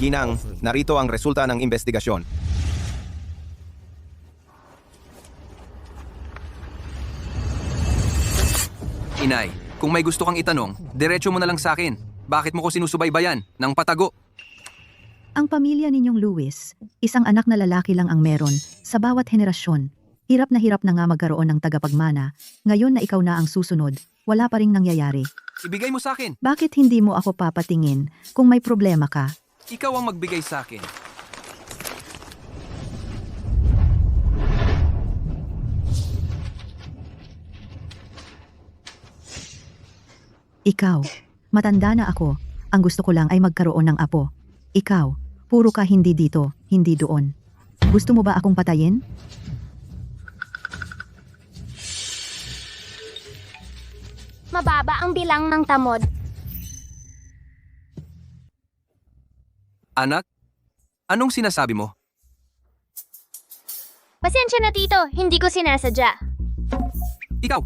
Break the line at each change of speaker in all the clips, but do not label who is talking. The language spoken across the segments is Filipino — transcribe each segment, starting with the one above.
Ginang, narito ang resulta ng investigasyon.
Inay, kung may gusto kang itanong, diretso mo na lang sa akin. Bakit mo ko sinusubaybayan ng patago?
Ang pamilya ninyong Luis, isang anak na lalaki lang ang meron sa bawat henerasyon. Hirap na nga magkaroon ng tagapagmana. Ngayon na ikaw na ang susunod, wala pa ring nangyayari.
Ibigay mo sa akin.
Bakit hindi mo ako papatingin kung may problema ka?
Ikaw ang magbigay sa akin.
Ikaw, matanda na ako. Ang gusto ko lang ay magkaroon ng apo. Ikaw, puro ka hindi dito, hindi doon. Gusto mo ba akong patayin?
Mababa ang bilang ng tamod.
Anak, anong sinasabi mo?
Pasensya na tito, hindi ko sinasadya.
Ikaw,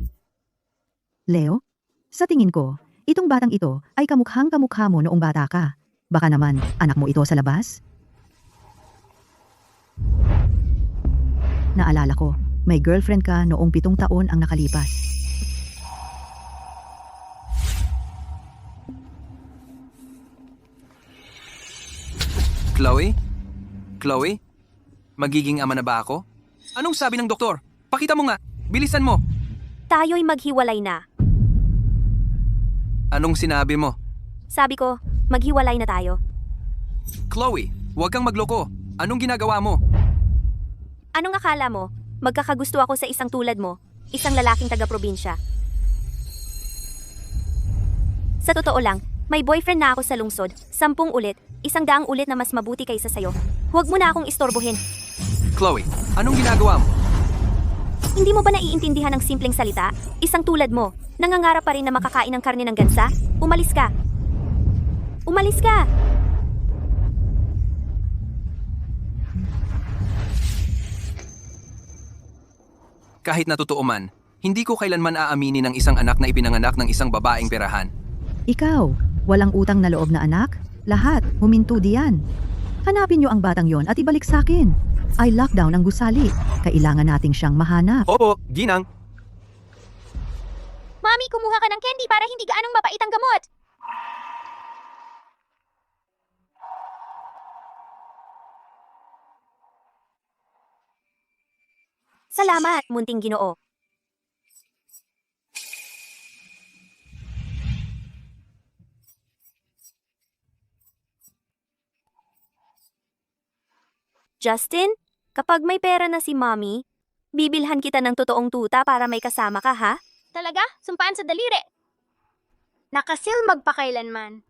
Leo? Sa tingin ko, itong batang ito ay kamukhang-kamukha mo noong bata ka. Baka naman, anak mo ito sa labas? Naalala ko, may girlfriend ka noong 7 taon ang nakalipas.
Chloe? Chloe? Magiging ama na ba ako? Anong sabi ng doktor? Pakita mo nga, bilisan mo.
Tayo'y maghiwalay na.
Anong sinabi mo?
Sabi ko, maghiwalay na tayo.
Chloe, huwag kang magloko. Anong ginagawa mo?
Anong akala mo? Magkakagusto ako sa isang tulad mo, isang lalaking taga-probinsya. Sa totoo lang, may boyfriend na ako sa lungsod, 10 ulit, 100 ulit na mas mabuti kaysa sayo. Huwag mo na akong istorbohin.
Chloe, anong ginagawa mo?
Hindi mo ba naiintindihan ng simpleng salita? Isang tulad mo, nangangarap pa rin na makakain ng karne ng gansa? Umalis ka! Umalis ka!
Kahit na totoo man, hindi ko kailanman aaminin ng isang anak na ipinanganak ng isang babaeng perahan.
Ikaw, walang utang na loob na anak? Lahat, huminto diyan. Hanapin niyo ang batang yon at ibalik sa akin. Ay lockdown ang gusali. Kailangan nating siyang mahanap.
Opo, Ginang.
Mami, kumuha ka ng candy para hindi gaanong mapait ang gamot.
Salamat, munting Ginoo. Justin, kapag may pera na si Mommy, bibilhan kita ng totoong tuta para may kasama ka, ha?
Talaga? Sumpaan sa daliri. Nakasil magpakailanman.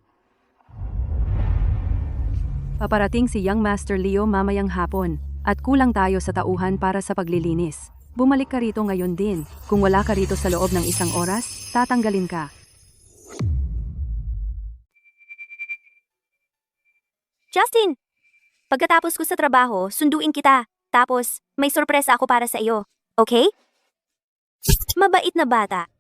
Paparating si Young Master Leo mamayang hapon at kulang tayo sa tauhan para sa paglilinis. Bumalik ka rito ngayon din. Kung wala ka rito sa loob ng 1 oras, tatanggalin ka.
Justin! Pagkatapos ko sa trabaho, sunduin kita. Tapos, may sorpresa ako para sa iyo. Okay? Mabait na bata.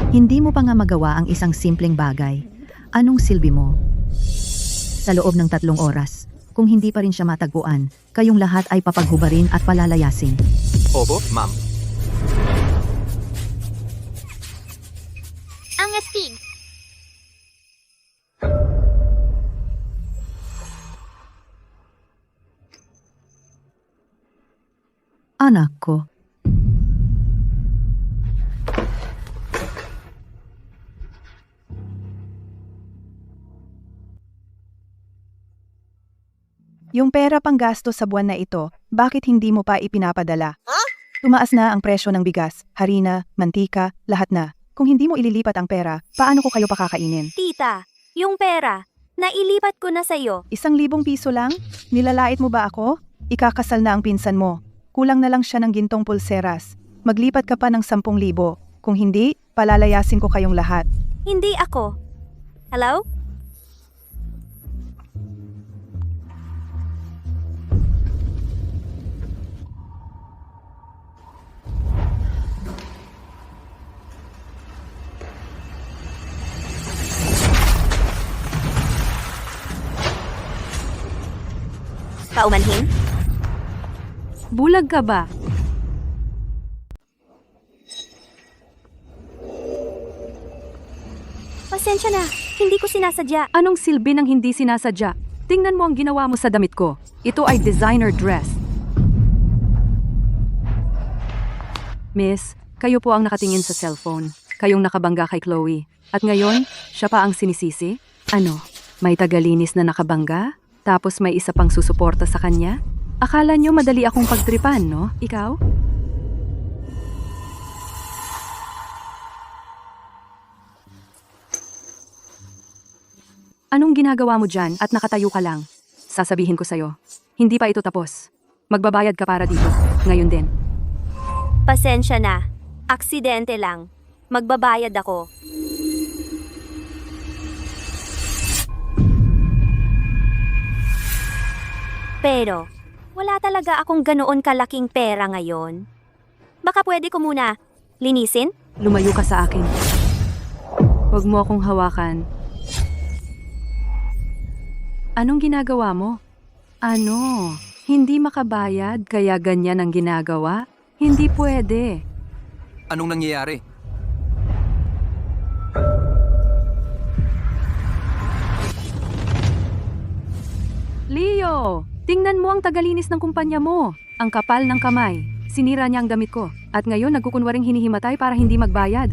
Hindi mo pa nga magawa ang isang simpleng bagay. Anong silbi mo? Sa loob ng 3 oras, kung hindi pa rin siya matagpuan, kayong lahat ay papaghubarin at palalayasin.
Opo, ma'am.
Ang astig.
Anak ko.
Yung pera pang gasto sa buwan na ito, bakit hindi mo pa ipinapadala? Tumaas na ang presyo ng bigas, harina, mantika, lahat na. Kung hindi mo ililipat ang pera, paano ko kayo pakakainin?
Tita, yung pera, nailipat ko na sa iyo.
1,000 piso lang? Nilalait mo ba ako? Ikakasal na ang pinsan mo. Kulang na lang siya ng gintong pulseras. Maglipat ka pa ng 10,000. Kung hindi, palalayasin ko kayong lahat.
Hindi ako. Hello? Paumanhin?
Bulag ka ba?
Pasensya na, hindi ko sinasadya.
Anong silbi ng hindi sinasadya? Tingnan mo ang ginawa mo sa damit ko. Ito ay designer dress. Miss, kayo po ang nakatingin sa cellphone. Kayong nakabangga kay Chloe. At ngayon, siya pa ang sinisisi? Ano, may tagalinis na nakabangga? Tapos may isa pang susuporta sa kanya? Akala nyo madali akong pagtripan, no? Ikaw? Anong ginagawa mo dyan at nakatayo ka lang? Sasabihin ko sa'yo, hindi pa ito tapos. Magbabayad ka para dito, ngayon din.
Pasensya na. Aksidente lang. Magbabayad ako. Pero, wala talaga akong ganoon kalaking pera ngayon. Baka pwede ko muna linisin?
Lumayo ka sa akin. Huwag mo akong hawakan. Anong ginagawa mo? Ano? Hindi makabayad kaya ganyan ang ginagawa? Hindi pwede.
Anong nangyayari?
Leo, tingnan mo ang tagalinis ng kumpanya mo. Ang kapal ng kamay. Sinira niya ang damit ko. At ngayon nagkukunwaring hinihimatay para hindi magbayad.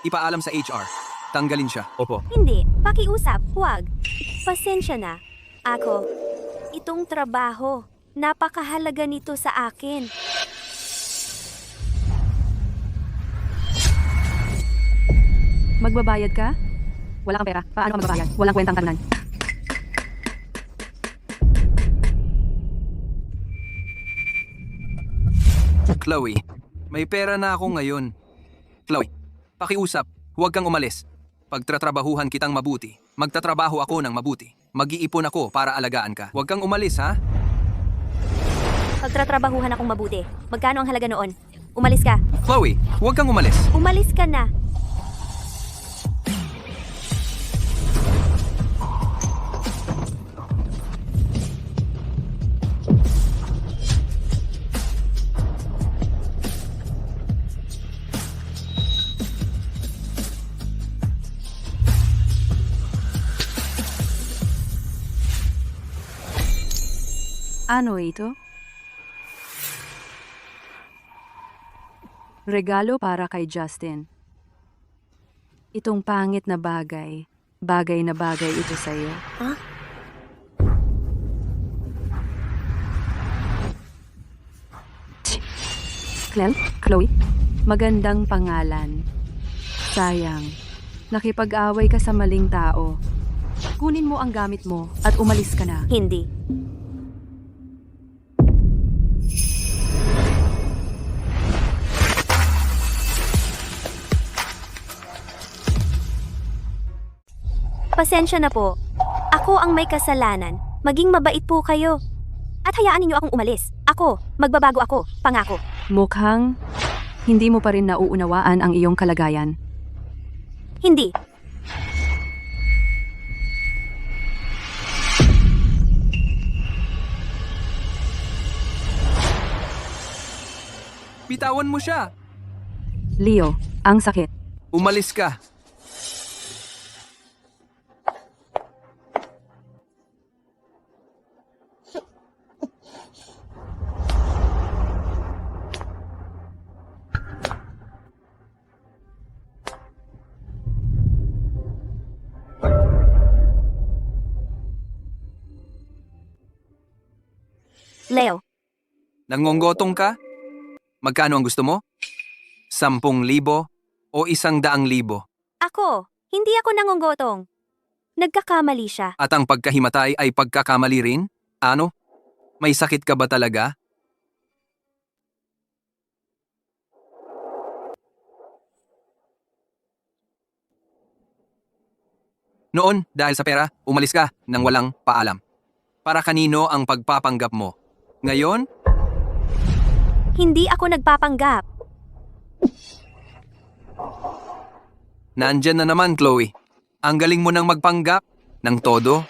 Ipaalam sa HR. Tanggalin siya.
Opo.
Hindi. Pakiusap. Huwag. Pasensya na. Ako. Itong trabaho. Napakahalaga nito sa akin.
Magbabayad ka? Wala kang pera. Paano ka magbabayad? Walang kwentang tanan.
Chloe, may pera na ako ngayon. Chloe, pakiusap. Huwag kang umalis. Pagtatrabahuhan kitang mabuti. Magtatrabaho ako ng mabuti. Mag-iipon ako para alagaan ka. Huwag kang umalis, ha?
Pagtatrabahuhan akong mabuti. Magkano ang halaga noon? Umalis ka.
Chloe, huwag kang umalis.
Umalis ka na.
Ano ito? Regalo para kay Justin. Itong pangit na bagay. Bagay na bagay ito sa'yo.
Huh?
Chloe? Magandang pangalan. Sayang. Nakipag-away ka sa maling tao. Kunin mo ang gamit mo at umalis ka na.
Hindi. Pasensya na po. Ako ang may kasalanan. Maging mabait po kayo. At hayaan ninyo akong umalis. Ako, magbabago ako. Pangako.
Mukhang hindi mo pa rin nauunawaan ang iyong kalagayan.
Hindi.
Bitawan mo siya.
Leo, ang sakit.
Umalis ka.
Leo,
Nangongotong ka? Magkano ang gusto mo? 10,000 o 100,000?
ako. Hindi ako nangunggotong. Nagkakamali siya.
At ang pagkahimatay ay pagkakamali rin? Ano? May sakit ka ba talaga? Noon, dahil sa pera, umalis ka nang walang paalam. Para kanino ang pagpapanggap mo? Ngayon,
Hindi ako nagpapanggap.
nandyan na naman, Chloe. Ang galing mo nang magpanggap ng todo.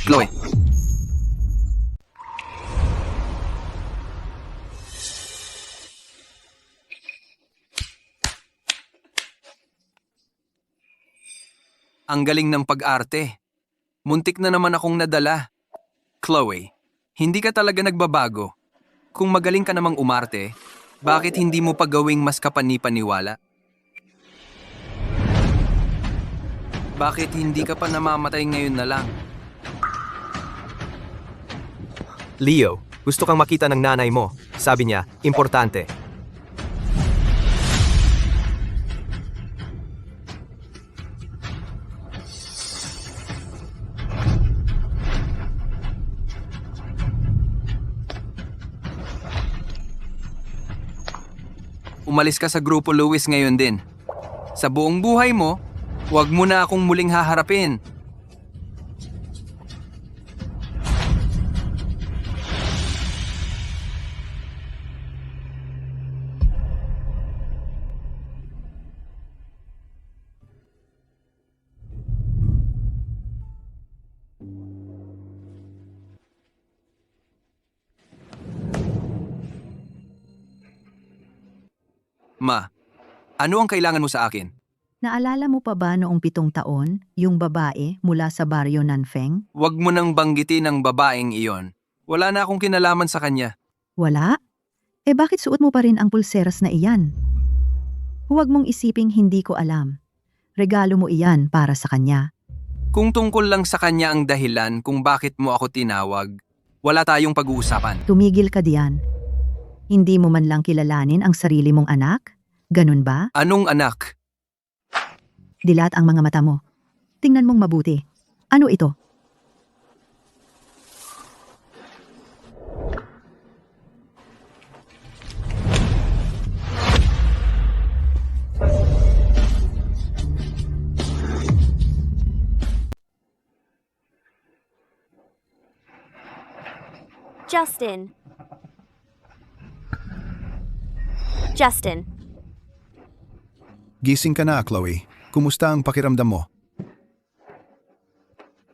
Chloe, ang galing ng pag-arte. Muntik na naman akong nadala. Chloe, hindi ka talaga nagbabago. Kung magaling ka namang umarte, bakit hindi mo pa gawing mas kapani-paniwala? Bakit hindi ka pa namamatay ngayon na lang?
Leo, gusto kang makita ng nanay mo. Sabi niya, importante.
Umalis ka sa grupo Lewis ngayon din. Sa buong buhay mo, huwag mo na akong muling haharapin. Ma, ano ang kailangan mo sa akin?
Naalala mo pa ba noong 7 taon, yung babae mula sa baryo Nanfeng?
Huwag mo nang banggitin ang babaeng iyon. Wala na akong kinalaman sa kanya.
Wala? Eh bakit suot mo pa rin ang pulseras na iyan? Huwag mong isiping hindi ko alam. Regalo mo iyan para sa kanya.
Kung tungkol lang sa kanya ang dahilan kung bakit mo ako tinawag, wala tayong pag-uusapan.
Tumigil ka diyan. Hindi mo man lang kilalanin ang sarili mong anak? Ganun ba?
Anong anak?
Dilat ang mga mata mo. Tingnan mong mabuti. Ano ito?
Justin. Justin.
Gising ka na, Chloe. Kumusta ang pakiramdam mo?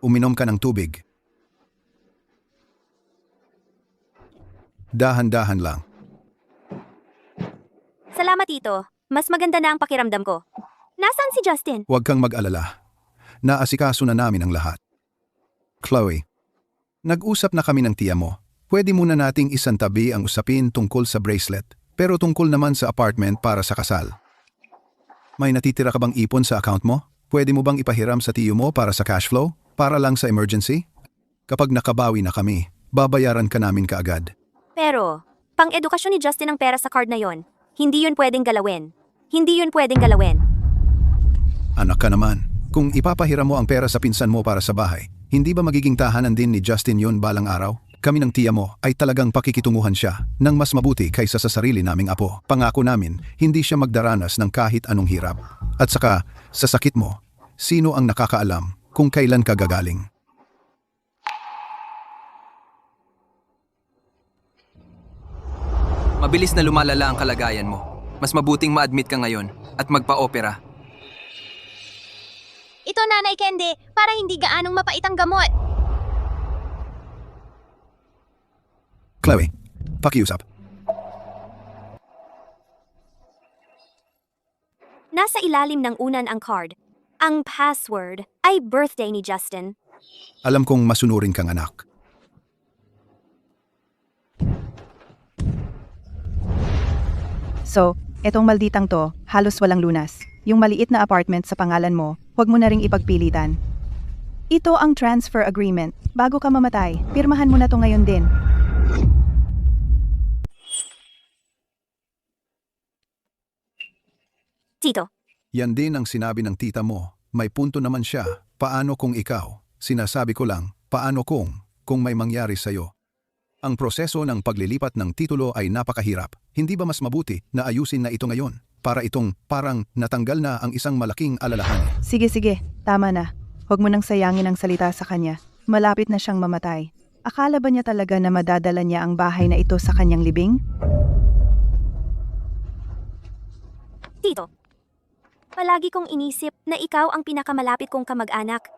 Uminom ka ng tubig. Dahan-dahan lang.
Salamat, Tito. Mas maganda na ang pakiramdam ko. Nasaan si Justin?
Huwag kang mag-alala. Naasikaso na namin ang lahat. Chloe, nag-usap na kami ng tiya mo. Pwede muna nating isantabi ang usapin tungkol sa bracelet, pero tungkol naman sa apartment para sa kasal. May natitira ka bang ipon sa account mo? Pwede mo bang ipahiram sa tiyo mo para sa cash flow? Para lang sa emergency? Kapag nakabawi na kami, babayaran ka namin kaagad.
Pero, pang-edukasyon ni Justin ang pera sa card na yon. Hindi yun pwedeng galawin. Hindi yun pwedeng galawin.
Anak ka naman, kung ipapahiram mo ang pera sa pinsan mo para sa bahay, hindi ba magiging tahanan din ni Justin yun balang araw? Kami ng tiya mo ay talagang pakikitunguhan siya ng mas mabuti kaysa sa sarili naming apo. Pangako namin, hindi siya magdaranas ng kahit anong hirap. At saka, sa sakit mo, sino ang nakakaalam kung kailan ka gagaling?
Mabilis na lumalala ang kalagayan mo. Mas mabuting ma-admit ka ngayon at magpa-opera.
Ito, Nanay Candy, para hindi gaanong mapait ang gamot.
Chloe, pakiusap.
Nasa ilalim ng unan ang card. Ang password ay birthday ni Justin.
Alam kong masunurin kang anak.
So, etong malditang to, halos walang lunas. Yung maliit na apartment sa pangalan mo, huwag mo na ring ipagpilitan. Ito ang transfer agreement. Bago ka mamatay, pirmahan mo na to ngayon din.
Tito,
Yan din ang sinabi ng tita mo. May punto naman siya. Paano kung ikaw? Sinasabi ko lang, paano kung may mangyari sa'yo? Ang proseso ng paglilipat ng titulo ay napakahirap. Hindi ba mas mabuti na ayusin na ito ngayon? Para itong parang natanggal na ang isang malaking alalahan.
Sige, tama na. Huwag mo nang sayangin ang salita sa kanya. Malapit na siyang mamatay. Akala ba niya talaga na madadala niya ang bahay na ito sa kanyang libing?
Tito, palagi kong inisip na ikaw ang pinakamalapit kong kamag-anak.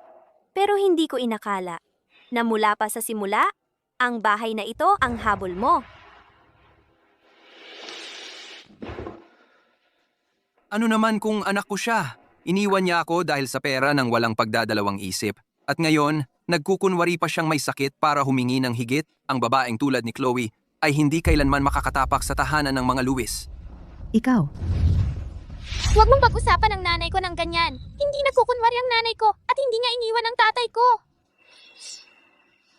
Pero hindi ko inakala na mula pa sa simula, ang bahay na ito ang habol mo.
Ano naman kung anak ko siya? Iniwan niya ako dahil sa pera ng walang pagdadalawang isip. At ngayon, nagkukunwari pa siyang may sakit para humingi ng higit. Ang babaeng tulad ni Chloe ay hindi kailanman makakatapak sa tahanan ng mga Lewis.
Ikaw,
Huwag mong pag-usapan ang nanay ko ng ganyan. Hindi nagkukunwari ang nanay ko at hindi niya iniwan ang tatay ko.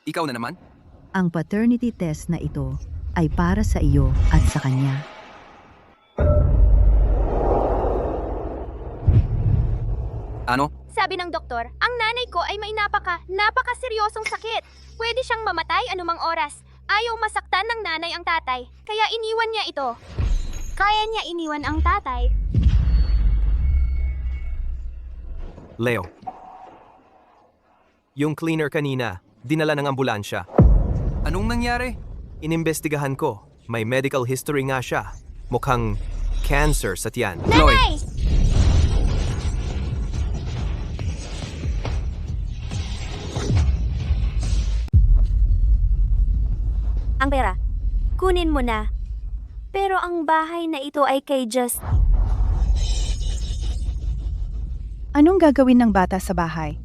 Ikaw na naman?
ang paternity test na ito ay para sa iyo at sa kanya.
Ano?
Sabi ng doktor, ang nanay ko ay may napakaseryosong sakit. Pwede siyang mamatay anumang oras. Ayaw masaktan ng nanay ang tatay, kaya iniwan niya ito. Kaya niya iniwan ang tatay.
Leo. Yung cleaner kanina, dinala ng ambulansya.
Anong nangyari?
Inimbestigahan ko. May medical history nga siya. Mukhang cancer sa tiyan.
Chloe,
Nanay!
Ang pera, kunin mo na. Pero ang bahay na ito ay kay Just.
Anong gagawin ng bata sa bahay?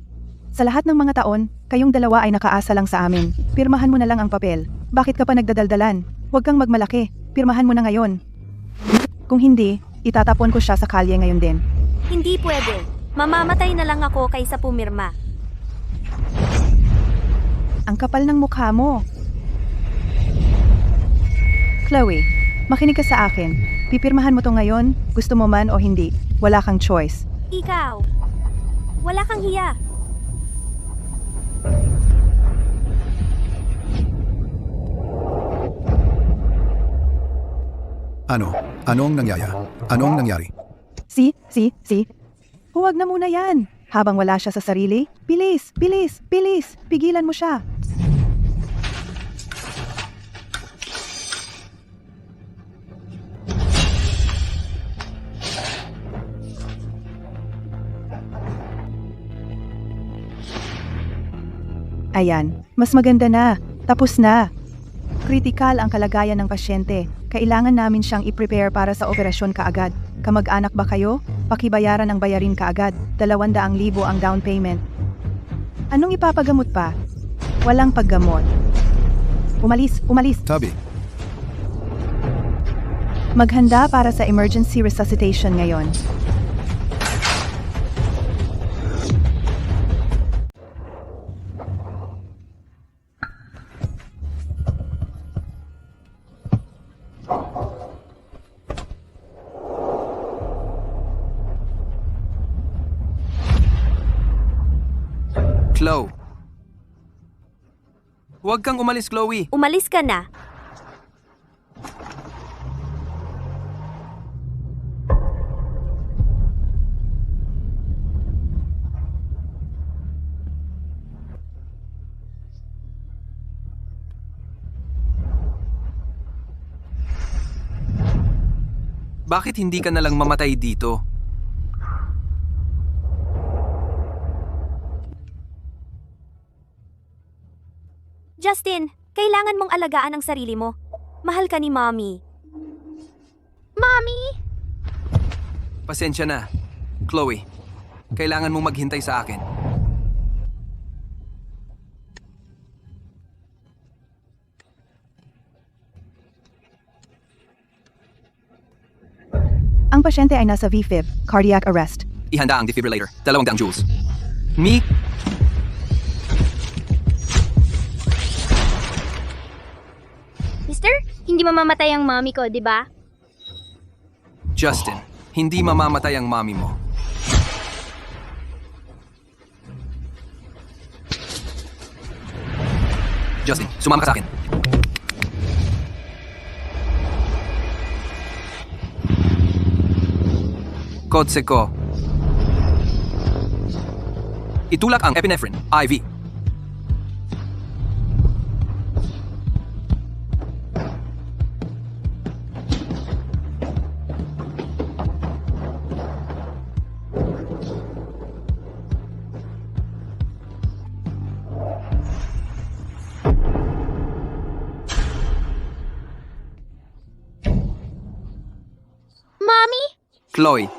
Sa lahat ng mga taon, kayong dalawa ay nakaasa lang sa amin. Pirmahan mo na lang ang papel. Bakit ka pa nagdadaldalan? Huwag kang magmalaki. Pirmahan mo na ngayon. Kung hindi, itatapon ko siya sa kalye ngayon din.
Hindi pwede. Mamamatay na lang ako kaysa pumirma.
Ang kapal ng mukha mo. Chloe, makinig ka sa akin. Pipirmahan mo to ngayon, gusto mo man o hindi. Wala kang choice.
Ikaw, wala kang hiya.
Ano? Anong nangyaya? Anong nangyari?
Si. Huwag na muna yan. Habang wala siya sa sarili, bilis. Pigilan mo siya. Ayan, mas maganda na. Tapos na. Kritikal ang kalagayan ng pasyente. Kailangan namin siyang i-prepare para sa operasyon kaagad. Kamag-anak ba kayo? Pakibayaran ang bayarin kaagad. 200,000 ang down payment. Anong ipapagamot pa? Walang paggamot. Umalis.
Tabi,
Maghanda para sa emergency resuscitation ngayon.
Chloe. Huwag kang umalis, Chloe.
Umalis ka na.
Bakit hindi ka nalang mamatay dito?
Justin, kailangan mong alagaan ang sarili mo. Mahal ka ni Mommy.
Mommy!
Pasensya na. Chloe, kailangan mong maghintay sa akin.
Ang pasyente ay nasa VFib, cardiac arrest.
Ihanda ang defibrillator. 200 joules. Me?
Mister, hindi mamamatay ang mommy ko, di ba?
Justin, hindi mamamatay ang mommy mo. Justin, sumama ka sa akin. Kotse ko. Itulak ang epinephrine, IV. Chloe,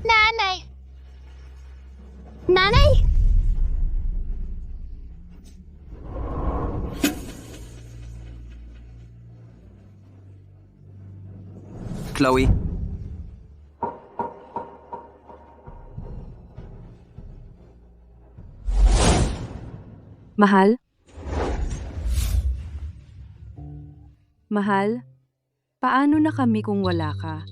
Nanay! Nanay!
Chloe,
Mahal? Mahal? Paano na kami kung wala ka?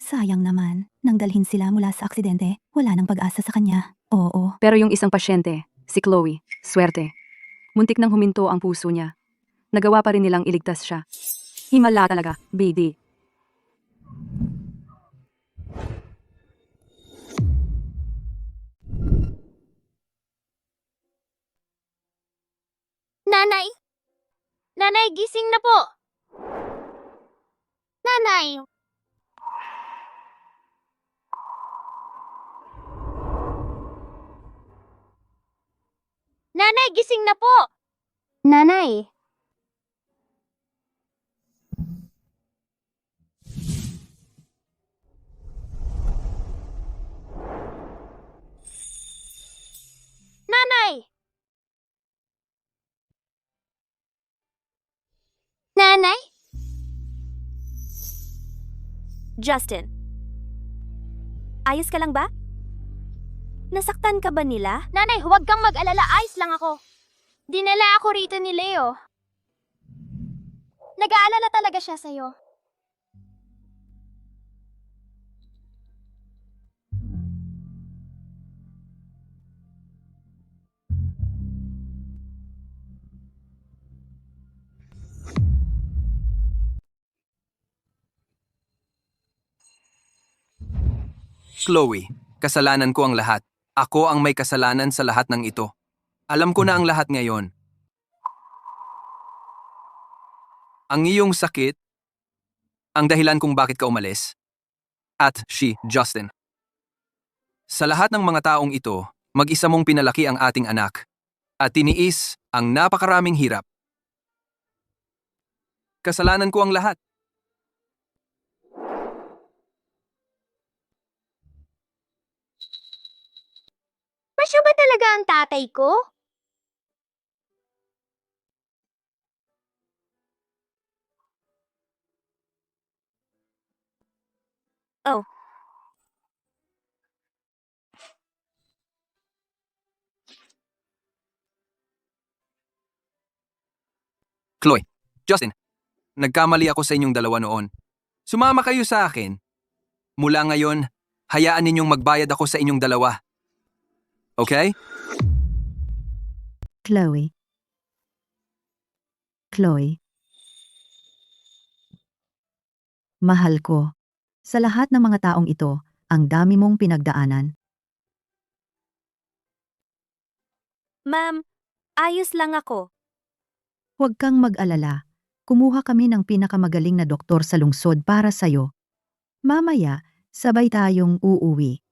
Sayang naman, nang dalhin sila mula sa aksidente, wala nang pag-asa sa kanya. Oo.
Pero yung isang pasyente, si Chloe, swerte. Muntik nang huminto ang puso niya. Nagawa pa rin nilang iligtas siya. Himala talaga, BD.
Nanay! Nanay, gising na po! Nanay! Nanay, gising na po! Nanay! Nanay! Nanay?
Justin. Ayos ka lang ba? Nasaktan ka ba nila?
Nanay, huwag kang mag-alala. Ayos lang ako. Dinala ako rito ni Leo. Nag-aalala talaga siya sa'yo.
Chloe, kasalanan ko ang lahat. Ako ang may kasalanan sa lahat ng ito. Alam ko na ang lahat ngayon. Ang iyong sakit, ang dahilan kung bakit ka umalis, at Justin. Sa lahat ng mga taong ito, mag-isa mong pinalaki ang ating anak, at tiniis ang napakaraming hirap. Kasalanan ko ang lahat.
Siya ba talaga ang tatay ko?
Oh.
Chloe, Justin, nagkamali ako sa inyong dalawa noon. Sumama kayo sa akin. Mula ngayon, hayaan ninyong magbayad ako sa inyong dalawa. Okay?
Chloe. Chloe. Mahal ko. Sa lahat ng mga taong ito, ang dami mong pinagdaanan.
Ma'am, ayos lang ako.
Huwag kang mag-alala. Kumuha kami ng pinakamagaling na doktor sa lungsod para sa'yo. Mamaya, sabay tayong uuwi.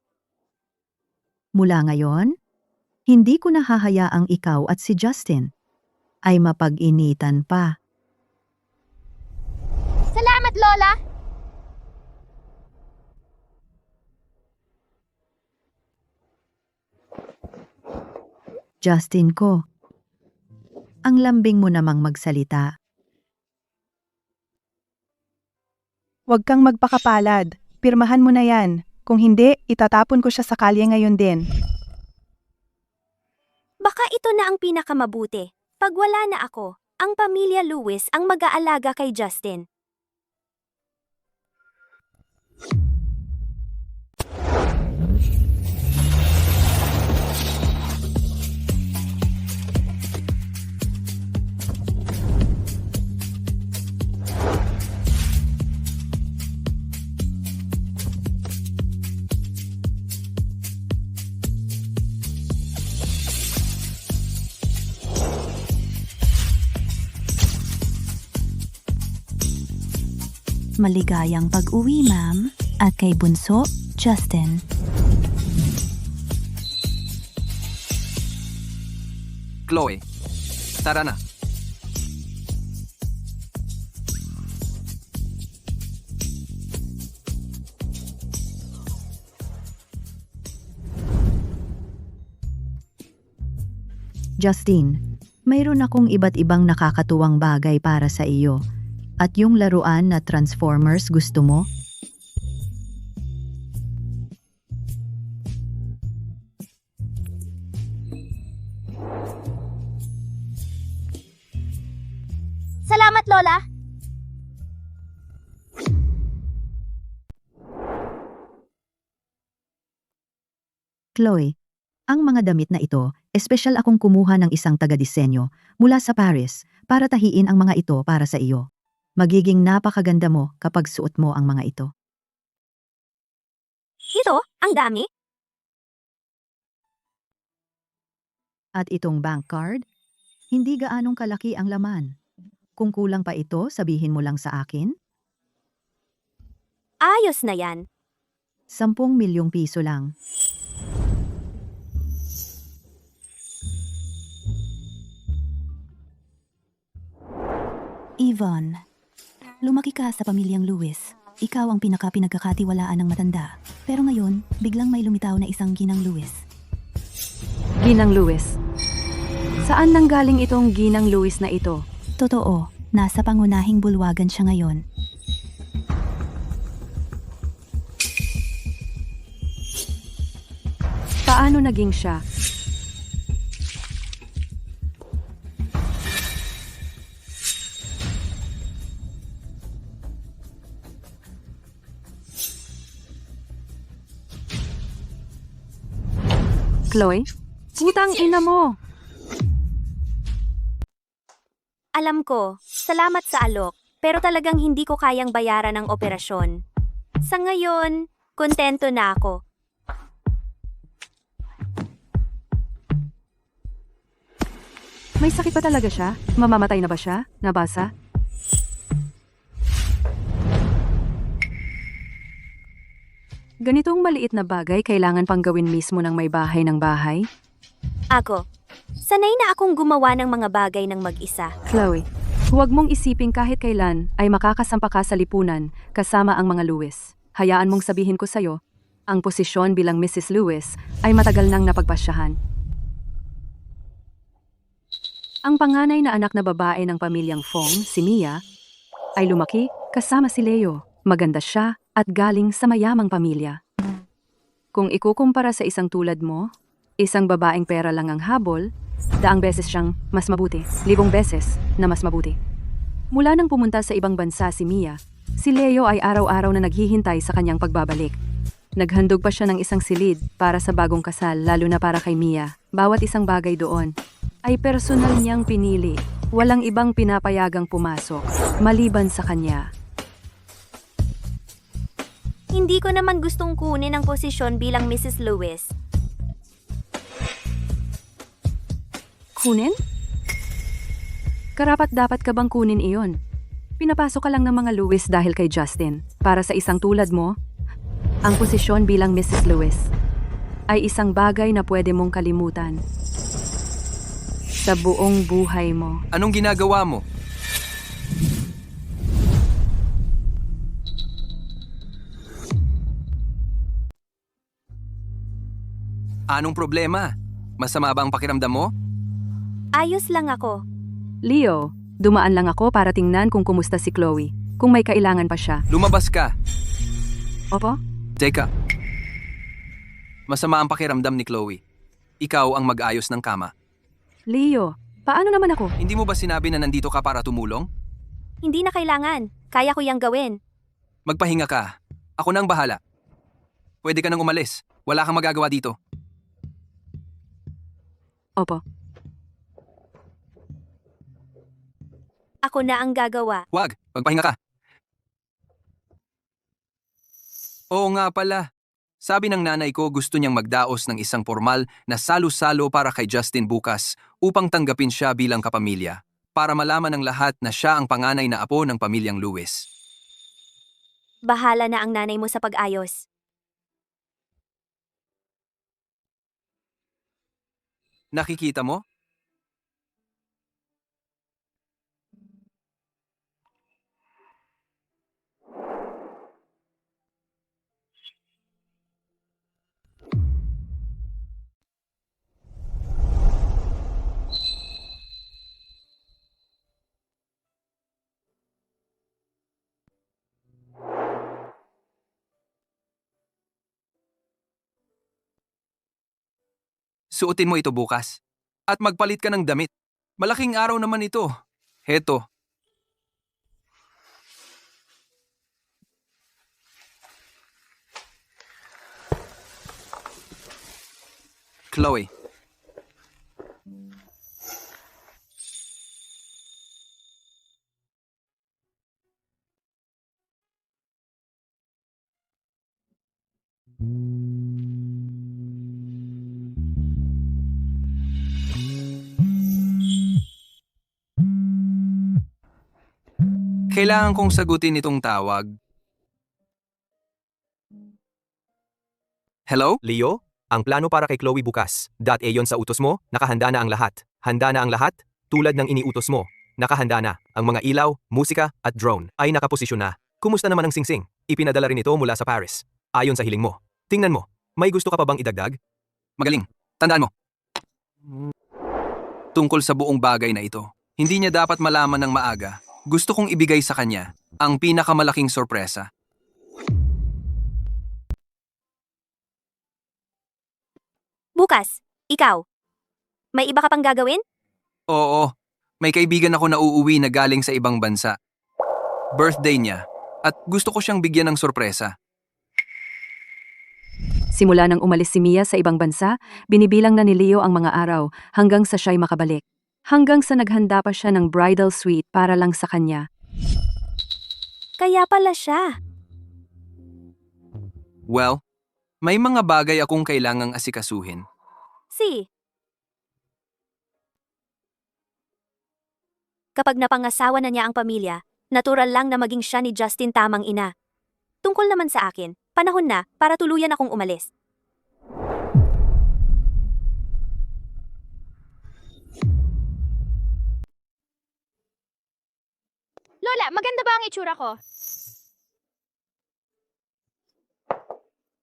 Mula ngayon, hindi ko na hahayaang ikaw at si Justin ay mapag-initan pa.
Salamat, Lola!
Justin ko, ang lambing mo namang magsalita.
Huwag kang magpakapalad. Pirmahan mo na yan. Kung hindi, itatapon ko siya sa kalye ngayon din.
Baka ito na ang pinakamabuti. Pag wala na ako, ang pamilya Lewis ang mag-aalaga kay Justin.
maligayang pag-uwi, ma'am. At kay Bunso, Justin.
Chloe, tara na.
Justin, mayroon akong iba't ibang nakakatuwang bagay para sa iyo. At yung laruan na Transformers gusto mo?
Salamat, Lola!
Chloe, ang mga damit na ito, espesyal akong kumuha ng isang taga-disenyo mula sa Paris para tahiin ang mga ito para sa iyo. Magiging napakaganda mo kapag suot mo ang mga ito.
Ito, ang dami.
At itong bank card, hindi gaanong kalaki ang laman. Kung kulang pa ito, sabihin mo lang sa akin.
Ayos na yan.
10 milyong piso lang.
Yvonne, lumaki ka sa pamilyang Lewis. Ikaw ang pinagkakatiwalaan ng matanda. Pero ngayon, biglang may lumitaw na isang Ginang Lewis.
Ginang Lewis. Saan nanggaling itong Ginang Lewis na ito?
Totoo, nasa pangunahing bulwagan siya ngayon.
Paano naging siya? Chloe? Putang ina mo!
Alam ko, salamat sa alok, pero talagang hindi ko kayang bayaran ang operasyon. Sa ngayon, kontento na ako.
May sakit pa talaga siya? Mamamatay na ba siya? Nabasa? Ganitong maliit na bagay kailangan pang gawin mismo ng may bahay ng bahay?
Ako, sanay na akong gumawa ng mga bagay ng mag-isa.
Chloe, huwag mong isiping kahit kailan ay makakasampa ka sa lipunan kasama ang mga Lewis. Hayaan mong sabihin ko sa'yo, ang posisyon bilang Mrs. Lewis ay matagal nang napagpasyahan. Ang panganay na anak na babae ng pamilyang Fong, si Mia, ay lumaki kasama si Leo. Maganda siya at galing sa mayamang pamilya. Kung ikukumpara sa isang tulad mo, isang babaeng pera lang ang habol, daang beses siyang mas mabuti, 1000 beses na mas mabuti. Mula nang pumunta sa ibang bansa si Mia, si Leo ay araw-araw na naghihintay sa kanyang pagbabalik. Naghandog pa siya ng isang silid para sa bagong kasal, lalo na para kay Mia. Bawat isang bagay doon ay personal niyang pinili. Walang ibang pinapayagang pumasok, maliban sa kanya.
Hindi ko naman gustong kunin ang posisyon bilang Mrs. Lewis.
Kunin? Karapat-dapat ka bang kunin iyon? Pinapasok ka lang ng mga Lewis dahil kay Justin. Para sa isang tulad mo, ang posisyon bilang Mrs. Lewis ay isang bagay na pwede mong kalimutan sa buong buhay mo.
Anong ginagawa mo? Anong problema? Masama ba ang pakiramdam mo?
Ayos lang ako.
Leo, dumaan lang ako para tingnan kung kumusta si Chloe, kung may kailangan pa siya.
Lumabas ka.
Opo?
Teka. Masama ang pakiramdam ni Chloe. Ikaw ang mag-ayos ng kama.
Leo, paano naman ako?
Hindi mo ba sinabi na nandito ka para tumulong?
Hindi na kailangan. Kaya ko yang gawin.
Magpahinga ka. Ako nang bahala. Pwede ka nang umalis. Wala kang magagawa dito.
Opo.
Ako na ang gagawa.
Wag, magpahinga ka. Oo nga pala. Sabi ng nanay ko gusto niyang magdaos ng isang formal na salo-salo para kay Justin bukas upang tanggapin siya bilang kapamilya, para malaman ng lahat na siya ang panganay na apo ng pamilyang Lewis.
Bahala na ang nanay mo sa pag-ayos.
Nakikita mo? Suotin mo ito bukas. At magpalit ka ng damit. Malaking araw naman ito. Heto. Chloe. Kailangan kong sagutin itong tawag. Hello?
Leo, ang plano para kay Chloe bukas. Yon sa utos mo, nakahanda na ang lahat. Handa na ang lahat, tulad ng iniutos mo. Nakahanda na. Ang mga ilaw, musika, at drone ay nakaposisyon na. Kumusta naman ang singsing? Ipinadala rin ito mula sa Paris. Ayon sa hiling mo. Tingnan mo, may gusto ka pa bang idagdag?
Magaling. Tandaan mo. Tungkol sa buong bagay na ito, hindi niya dapat malaman ng maaga. Gusto kong ibigay sa kanya ang pinakamalaking sorpresa.
Bukas, ikaw. May iba ka pang gagawin?
Oo, may kaibigan ako na uuwi na galing sa ibang bansa. Birthday niya, at gusto ko siyang bigyan ng sorpresa.
Simula nang umalis si Mia sa ibang bansa, binibilang na ni Leo ang mga araw hanggang sa siya'y makabalik. Hanggang sa naghanda pa siya ng bridal suite para lang sa kanya.
Kaya pala siya.
Well, may mga bagay akong kailangang asikasuhin.
Kapag napangasawa na niya ang pamilya, natural lang na maging siya ni Justin tamang ina. Tungkol naman sa akin, panahon na para tuluyan akong umalis.
Lola, maganda ba ang itsura ko?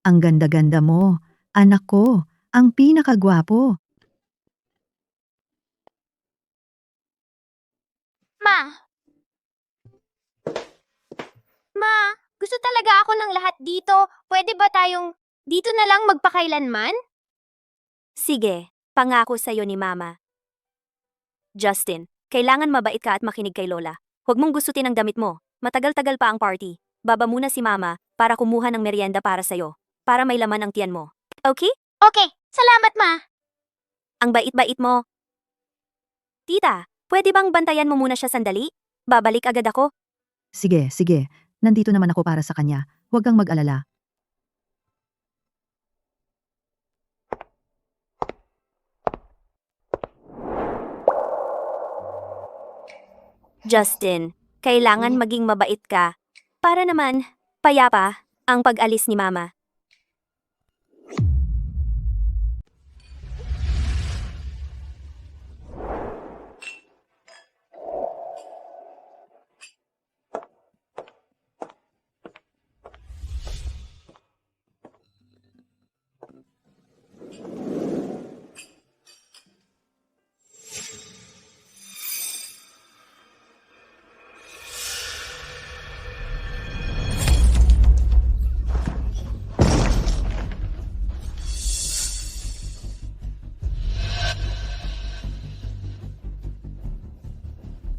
Ang ganda-ganda mo. Anak ko, ang pinakagwapo.
Ma, gusto talaga ako ng lahat dito. Pwede ba tayong dito na lang magpakailanman?
Sige, pangako sa'yo ni Mama. Justin, kailangan mabait ka at makinig kay Lola. Huwag mong gustutin ang damit mo. Matagal-tagal pa ang party. Baba muna si Mama para kumuha ng merienda para sa'yo. Para may laman ang tiyan mo. Okay?
Okay, salamat ma.
Ang bait-bait mo. Tita, pwede bang bantayan mo muna siya sandali? Babalik agad ako.
Sige, sige. Nandito naman ako para sa kanya. Huwag kang mag-alala.
Justin, kailangan maging mabait ka. Para naman, payapa ang pag-alis ni Mama.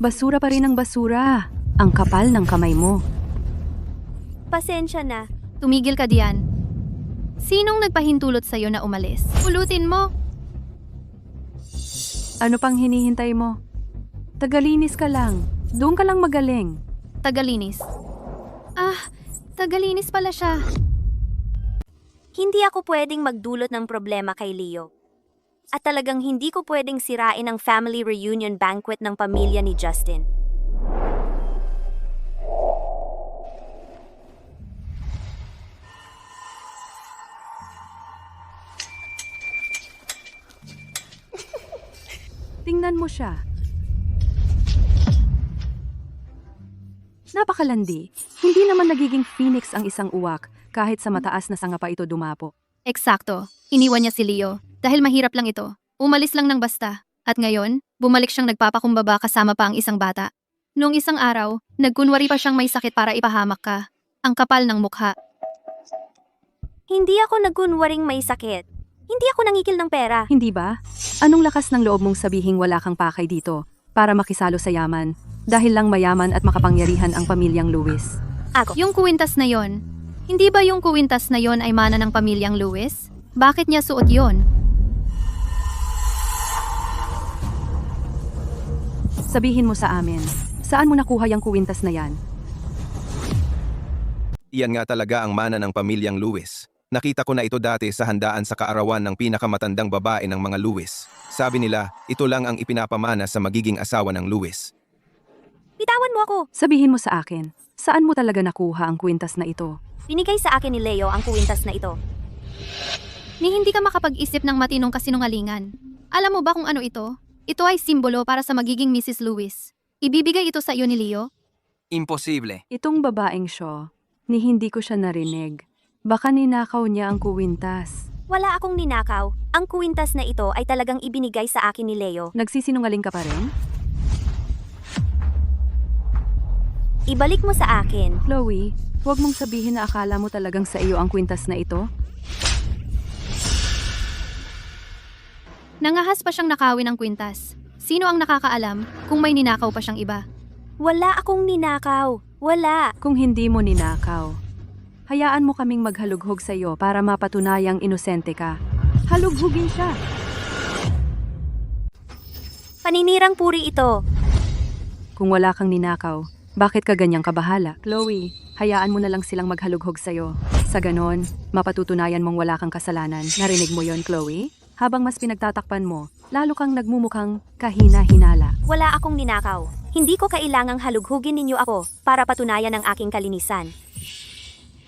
Basura pa rin ang basura. Ang kapal ng kamay mo.
Pasensya na.
Tumigil ka diyan. Sinong nagpahintulot sa'yo na umalis? Pulutin mo.
Ano pang hinihintay mo? Tagalinis ka lang. Doon ka lang magaling.
Tagalinis. Tagalinis pala siya.
Hindi ako pwedeng magdulot ng problema kay Leo. At talagang hindi ko pwedeng sirain ang family reunion banquet ng pamilya ni Justin.
siya. Napakalandi. Hindi naman nagiging phoenix ang isang uwak kahit sa mataas na sanga pa ito dumapo.
Eksakto. Iniwan niya si Leo. Dahil mahirap lang ito. Umalis lang ng basta. At ngayon, bumalik siyang nagpapakumbaba kasama pa ang isang bata. Noong isang araw, nagkunwari pa siyang may sakit para ipahamak ka. Ang kapal ng mukha.
Hindi ako nagkunwaring may sakit. Hindi ako nangikil ng pera.
Hindi ba? Anong lakas ng loob mong sabihing wala kang pakay dito para makisalo sa yaman dahil lang mayaman at makapangyarihan ang pamilyang Lewis?
Ako.
Yung kuwintas na yon. Hindi ba yung kuwintas na yon ay mana ng pamilyang Lewis? Bakit niya suot yon?
Sabihin mo sa amin, saan mo nakuha yung kuwintas na yan?
Iyan nga talaga ang mana ng pamilyang Lewis. Nakita ko na ito dati sa handaan sa kaarawan ng pinakamatandang babae ng mga Lewis. Sabi nila, ito lang ang ipinapamana sa magiging asawa ng Lewis.
Bitawan mo ako.
Sabihin mo sa akin, saan mo talaga nakuha ang kwintas na ito?
Binigay sa akin ni Leo ang kuwintas na ito.
Ni hindi ka makapag-isip ng matinong kasinungalingan. Alam mo ba kung ano ito? Ito ay simbolo para sa magiging Mrs. Lewis. Ibibigay ito sa iyo ni Leo?
Imposible.
Itong babaeng siya, ni hindi ko siya narinig. Baka ninakaw niya ang kuwintas.
Wala akong ninakaw. Ang kuwintas na ito ay talagang ibinigay sa akin ni Leo.
Nagsisinungaling ka pa rin?
Ibalik mo sa akin.
Chloe, huwag mong sabihin na akala mo talagang sa iyo ang kwintas na ito.
Nangahas pa siyang nakawin ng kwintas. Sino ang nakakaalam kung may ninakaw pa siyang iba?
Wala akong ninakaw. Wala.
Kung hindi mo ninakaw, hayaan mo kaming maghalughog sa iyo para mapatunayang inosente ka. Halughugin siya.
Paninirang puri ito.
Kung wala kang ninakaw, bakit ka ganyang kabahala? Chloe, hayaan mo na lang silang maghalughog sa iyo. Sa ganon, mapatutunayan mong wala kang kasalanan. Narinig mo yon, Chloe? Habang mas pinagtatakpan mo, lalo kang nagmumukhang kahina-hinala.
Wala akong ninakaw. Hindi ko kailangang halughugin ninyo ako para patunayan ang aking kalinisan.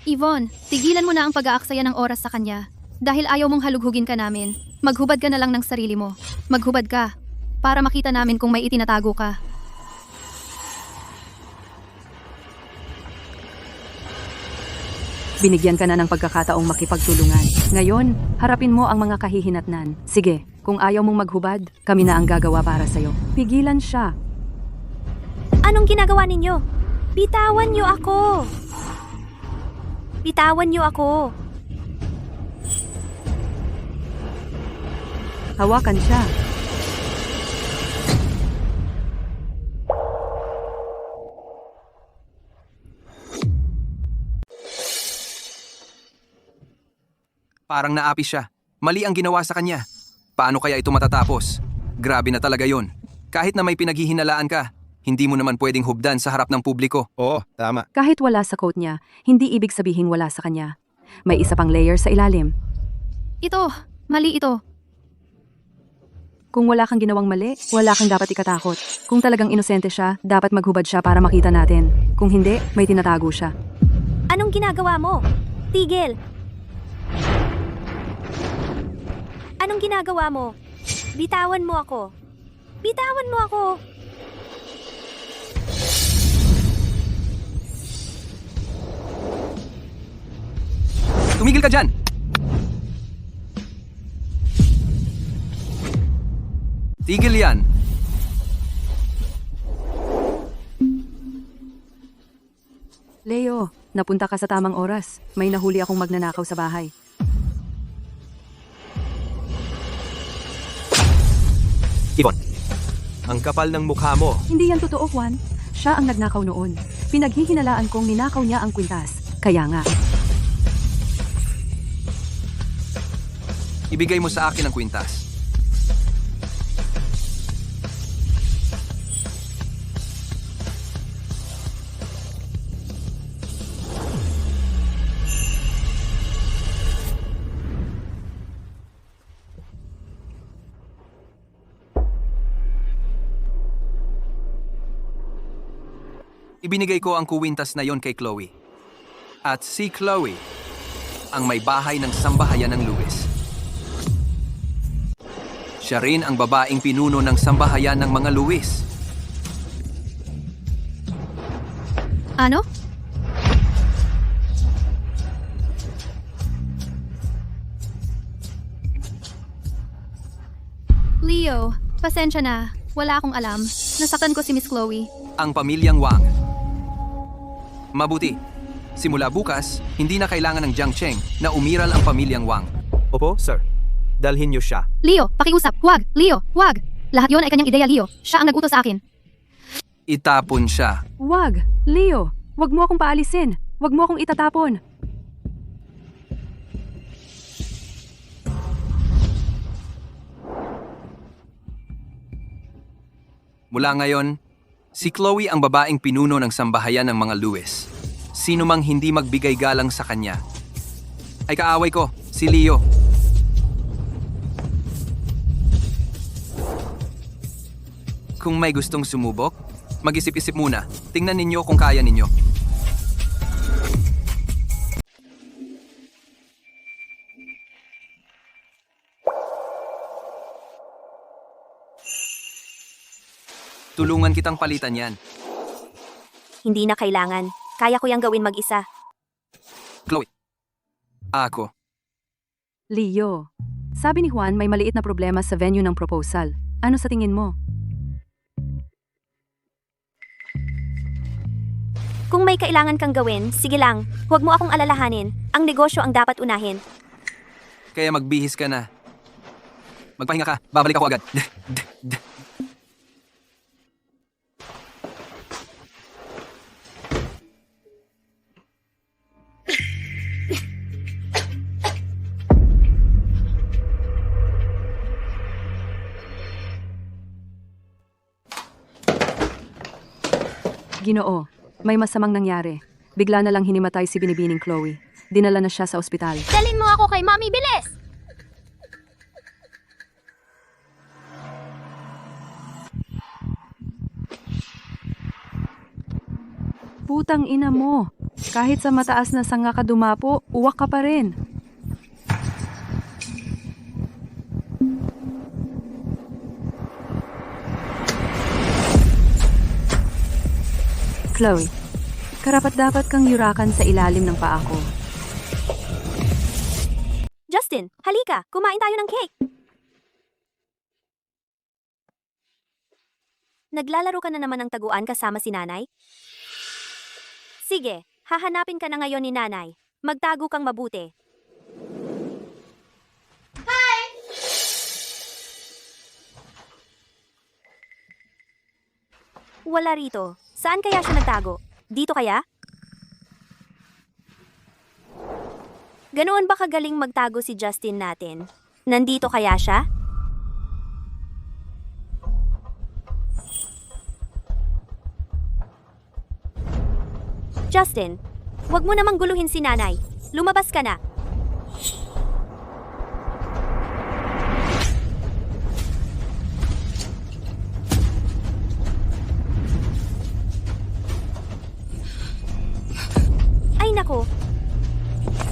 Yvonne, tigilan mo na ang pag-aaksaya ng oras sa kanya. Dahil ayaw mong halughugin ka namin, maghubad ka na lang ng sarili mo. Maghubad ka, para makita namin kung may itinatago ka.
Binigyan ka na ng pagkakataong makipagtulungan. Ngayon, harapin mo ang mga kahihinatnan. Sige, kung ayaw mong maghubad, kami na ang gagawa para sa'yo. Pigilan siya.
Anong ginagawa ninyo? Bitawan niyo ako. Bitawan niyo ako.
Hawakan siya.
Parang naapi siya. Mali ang ginawa sa kanya. Paano kaya ito matatapos? Grabe na talaga yon. Kahit na may pinaghihinalaan ka, hindi mo naman pwedeng hubdan sa harap ng publiko.
Oo, tama.
Kahit wala sa coat niya, hindi ibig sabihing wala sa kanya. May isa pang layer sa ilalim.
Ito, mali ito.
Kung wala kang ginawang mali, wala kang dapat ikatakot. Kung talagang inosente siya, dapat maghubad siya para makita natin. Kung hindi, may tinatago siya.
Anong ginagawa mo? Tigil. Anong ginagawa mo? Bitawan mo ako. Bitawan mo ako.
Tumigil ka dyan! Tigil yan!
Leo, napunta ka sa tamang oras. May nahuli akong magnanakaw sa bahay.
Yvonne, ang kapal ng mukha mo.
Hindi yan totoo, Juan. Siya ang nagnakaw noon. Pinaghihinalaan kong ninakaw niya ang kwintas. Kaya nga.
Ibigay mo sa akin ang kwintas. Ibinigay ko ang kuwintas na yon kay Chloe. At si Chloe ang may bahay ng sambahayan ng Lewis. Siya rin ang babaeng pinuno ng sambahayan ng mga Luis.
Ano? Leo, pasensya na. Wala akong alam. Nasaktan ko si Miss Chloe.
Ang pamilyang Wang. Mabuti. Simula bukas, hindi na kailangan ng Jiang Cheng na umiral ang pamilyang Wang.
Opo, sir. Dalhin niyo siya.
Leo, pakiusap. Huwag. Leo, huwag. Lahat yon ay kanyang ideya, Leo. Siya ang nagutos sa akin.
Itapon siya.
Wag! Leo, wag mo akong paalisin. Wag mo akong itatapon.
Mula ngayon, si Chloe ang babaeng pinuno ng sambahayan ng mga Luis. Sino mang hindi magbigay galang sa kanya ay kaaway ko, si Leo. Kung may gustong sumubok, mag-isip-isip muna. Tingnan ninyo kung kaya ninyo. Tulungan kitang palitan yan.
Hindi na kailangan. Kaya ko yang gawin mag-isa.
Chloe. Ako.
Leo, sabi ni Juan may maliit na problema sa venue ng proposal. Ano sa tingin mo?
Kung may kailangan kang gawin, sige lang. Huwag mo akong alalahanin. Ang negosyo ang dapat unahin.
Kaya magbihis ka na. Magpahinga ka. Babalik ako agad.
Ginoo, may masamang nangyari. Bigla na lang hinimatay si binibining Chloe. Dinala na siya sa ospital.
Dalin mo ako kay Mommy, bilis!
Putang ina mo. Kahit sa mataas na sanga ka dumapo, uwak ka pa rin. Chloe, karapat-dapat kang yurakan sa ilalim ng paa ko.
Justin, halika. Kumain tayo ng cake. Naglalaro ka na naman ng taguan kasama si nanay? Sige, hahanapin ka na ngayon ni nanay. Magtago kang mabuti. Wala rito. Saan kaya siya nagtago? Dito kaya? Ganoon ba kagaling magtago si Justin natin? Nandito kaya siya? Justin, wag mo namang guluhin si nanay. Lumabas ka na. Ay nako.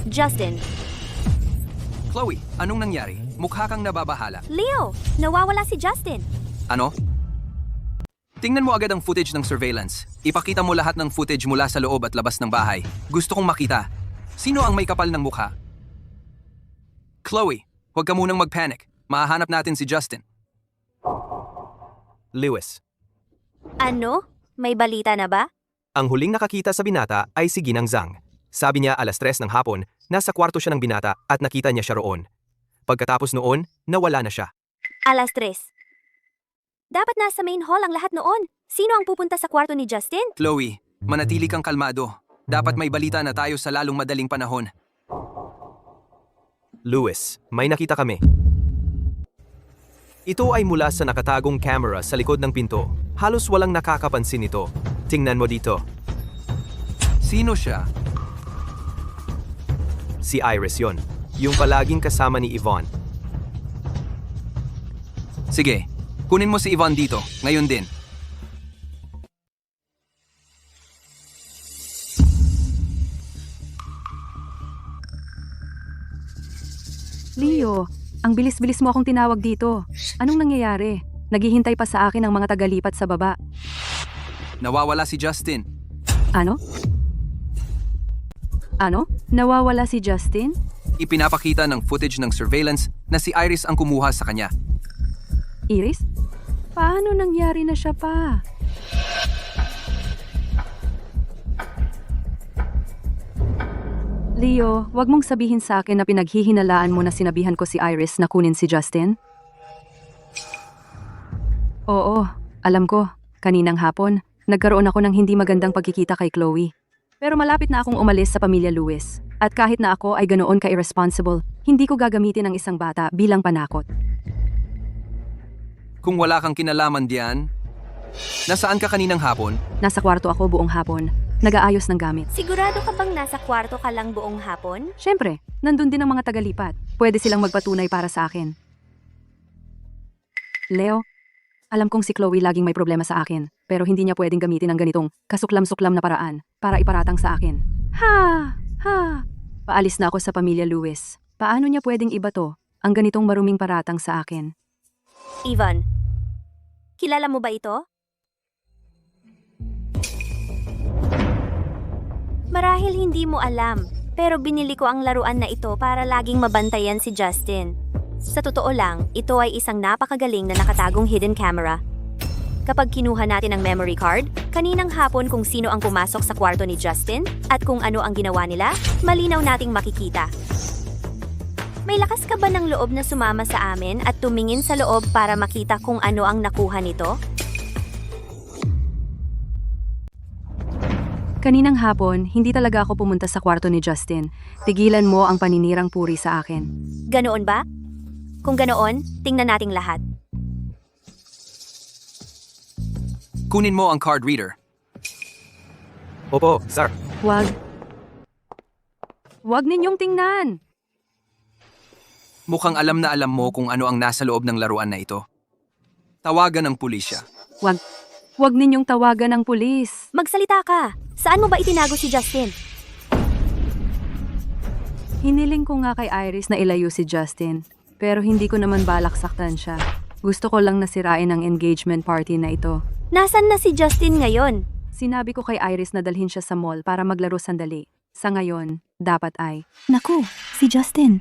Justin,
Chloe, anong nangyari? Mukha kang nababahala.
Leo, nawawala si Justin.
Ano? Tingnan mo agad ang footage ng surveillance. Ipakita mo lahat ng footage mula sa loob at labas ng bahay. Gusto kong makita. Sino ang may kapal ng mukha? Chloe, huwag ka munang mag-panic. Mahahanap natin si Justin.
Lewis.
Ano? May balita na ba?
Ang huling nakakita sa binata ay si Ginang Zhang. Sabi niya 3:00 ng hapon, nasa kwarto siya ng binata at nakita niya siya roon. Pagkatapos noon, nawala na siya.
3:00. Dapat nasa main hall ang lahat noon. Sino ang pupunta sa kwarto ni Justin?
Chloe, manatili kang kalmado. Dapat may balita na tayo sa lalong madaling panahon.
Lewis, may nakita kami. Ito ay mula sa nakatagong camera sa likod ng pinto. Halos walang nakakapansin ito. Tingnan mo dito.
Sino siya?
Si Iris yon. Yung palaging kasama ni Yvonne.
Sige, kunin mo si Yvonne dito, ngayon din.
Leo, Ang bilis-bilis mo akong tinawag dito. Anong nangyayari? Naghihintay pa sa akin ang mga tagalipat sa baba.
Nawawala si Justin.
Ano? Ano? Nawawala si Justin?
Ipinapakita ng footage ng surveillance na si Iris ang kumuha sa kanya.
Iris? Paano nangyari na siya pa? Leo, wag mong sabihin sa akin na pinaghihinalaan mo na sinabihan ko si Iris na kunin si Justin. Oo, alam ko. Kaninang hapon, nagkaroon ako ng hindi magandang pagkikita kay Chloe. Pero malapit na akong umalis sa pamilya Lewis. At kahit na ako ay ganoon ka-irresponsible, hindi ko gagamitin ang isang bata bilang panakot.
Kung wala kang kinalaman diyan, nasaan ka kaninang hapon?
Nasa kwarto ako buong hapon, nag-aayos ng gamit.
Sigurado ka bang nasa kwarto ka lang buong hapon?
Siyempre, nandun din ang mga tagalipat. Pwede silang magpatunay para sa akin. Leo, alam kong si Chloe laging may problema sa akin, pero hindi niya pwedeng gamitin ang ganitong kasuklam-suklam na paraan para iparatang sa akin. Ha! Paalis na ako sa pamilya Lewis. Paano niya pwedeng iba to, ang ganitong maruming paratang sa akin?
Ivan, kilala mo ba ito? Marahil hindi mo alam, pero binili ko ang laruan na ito para laging mabantayan si Justin. Sa totoo lang, ito ay isang napakagaling na nakatagong hidden camera. Kapag kinuha natin ang memory card, kaninang hapon kung sino ang pumasok sa kwarto ni Justin at kung ano ang ginawa nila, malinaw nating makikita. May lakas ka ba ng loob na sumama sa amin at tumingin sa loob para makita kung ano ang nakuha nito?
Kaninang hapon, hindi talaga ako pumunta sa kwarto ni Justin. Tigilan mo ang paninirang puri sa akin.
Ganoon ba? Kung ganoon, tingnan nating lahat.
Kunin mo ang card reader.
Opo, sir.
Wag. Wag ninyong tingnan.
Mukhang alam na alam mo kung ano ang nasa loob ng laruan na ito. Tawagan ang pulisya.
Wag. Wag ninyong tawagan ng pulis.
Magsalita ka! Saan mo ba itinago si Justin?
Hiniling ko nga kay Iris na ilayo si Justin, pero hindi ko naman balak saktan siya. Gusto ko lang nasirain ang engagement party na ito.
Nasaan na si Justin ngayon?
Sinabi ko kay Iris na dalhin siya sa mall para maglaro sandali. Sa ngayon, dapat ay.
Naku, si Justin.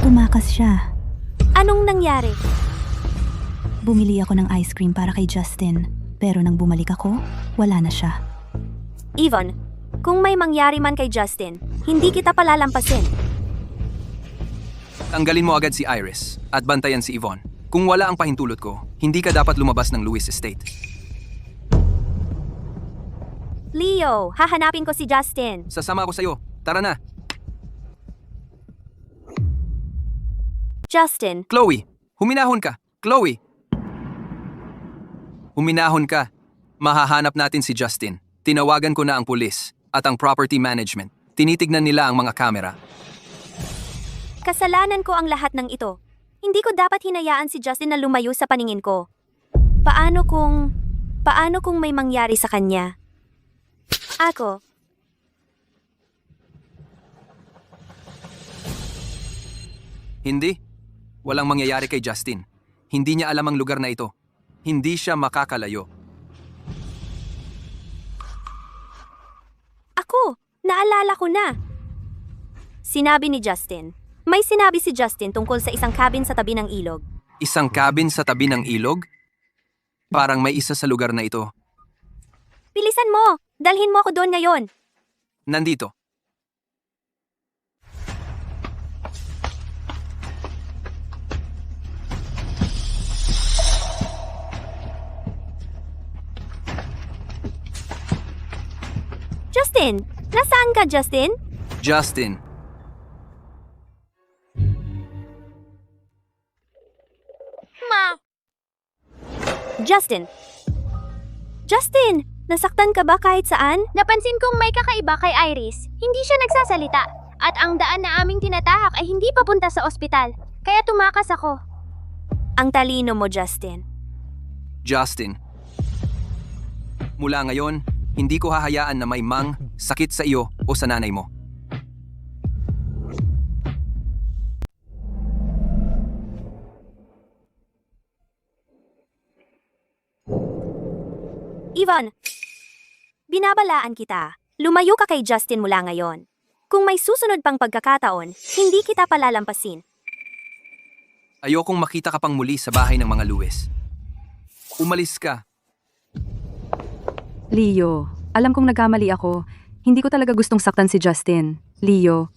Tumakas siya.
Anong nangyari?
Bumili ako ng ice cream para kay Justin. Pero nang bumalik ako, wala na siya.
Ivan, kung may mangyari man kay Justin, hindi kita palalampasin.
Tanggalin mo agad si Iris at bantayan si Yvonne. Kung wala ang pahintulot ko, hindi ka dapat lumabas ng Lewis Estate.
Leo, hahanapin ko si Justin.
Sasama ako sa'yo. Tara na.
Justin,
Chloe, huminahon ka. Chloe! Huminahon ka. Mahahanap natin si Justin. Tinawagan ko na ang pulis at ang property management. Tinitignan nila ang mga kamera.
kasalanan ko ang lahat ng ito. Hindi ko dapat hinayaan si Justin na lumayo sa paningin ko. Paano kung may mangyari sa kanya? Ako.
Hindi. Walang mangyayari kay Justin. Hindi niya alam ang lugar na ito. Hindi siya makakalayo.
Ako, naalala ko na. Sinabi ni Justin. May sinabi si Justin tungkol sa isang cabin sa tabi ng ilog.
Isang cabin sa tabi ng ilog? Parang may isa sa lugar na ito.
Bilisan mo! Dalhin mo ako doon ngayon.
Nandito.
Justin! Nasaan ka, Justin?
Justin.
Ma!
Justin! Justin! Nasaktan ka ba kahit saan?
Napansin kong may kakaiba kay Iris. Hindi siya nagsasalita. At ang daan na aming tinatahak ay hindi papunta sa ospital. Kaya tumakas ako.
Ang talino mo, Justin.
Justin. Mula ngayon, hindi ko hahayaan na may sakit sa iyo o sa nanay mo.
Yvonne, binabalaan kita. Lumayo ka kay Justin mula ngayon. Kung may susunod pang pagkakataon, hindi kita palalampasin.
Ayokong makita ka pang muli sa bahay ng mga Lewis. Umalis ka.
Leo, alam kong nagkamali ako. Hindi ko talaga gustong saktan si Justin. Leo,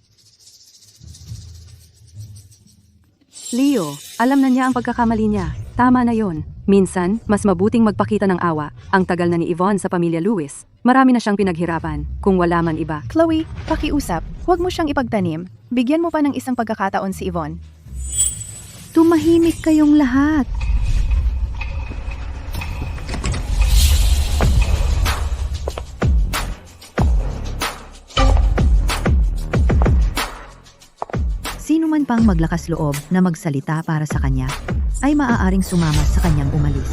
alam na niya ang pagkakamali niya. Tama na yon. Minsan, mas mabuting magpakita ng awa. Ang tagal na ni Yvonne sa pamilya Lewis. Marami na siyang pinaghirapan, kung wala man iba.
Chloe, pakiusap. Huwag mo siyang ipagtanim. Bigyan mo pa ng isang pagkakataon si Yvonne.
Tumahimik kayong lahat. Sino man pang maglakas loob na magsalita para sa kanya, ay maaaring sumama sa kanyang umalis.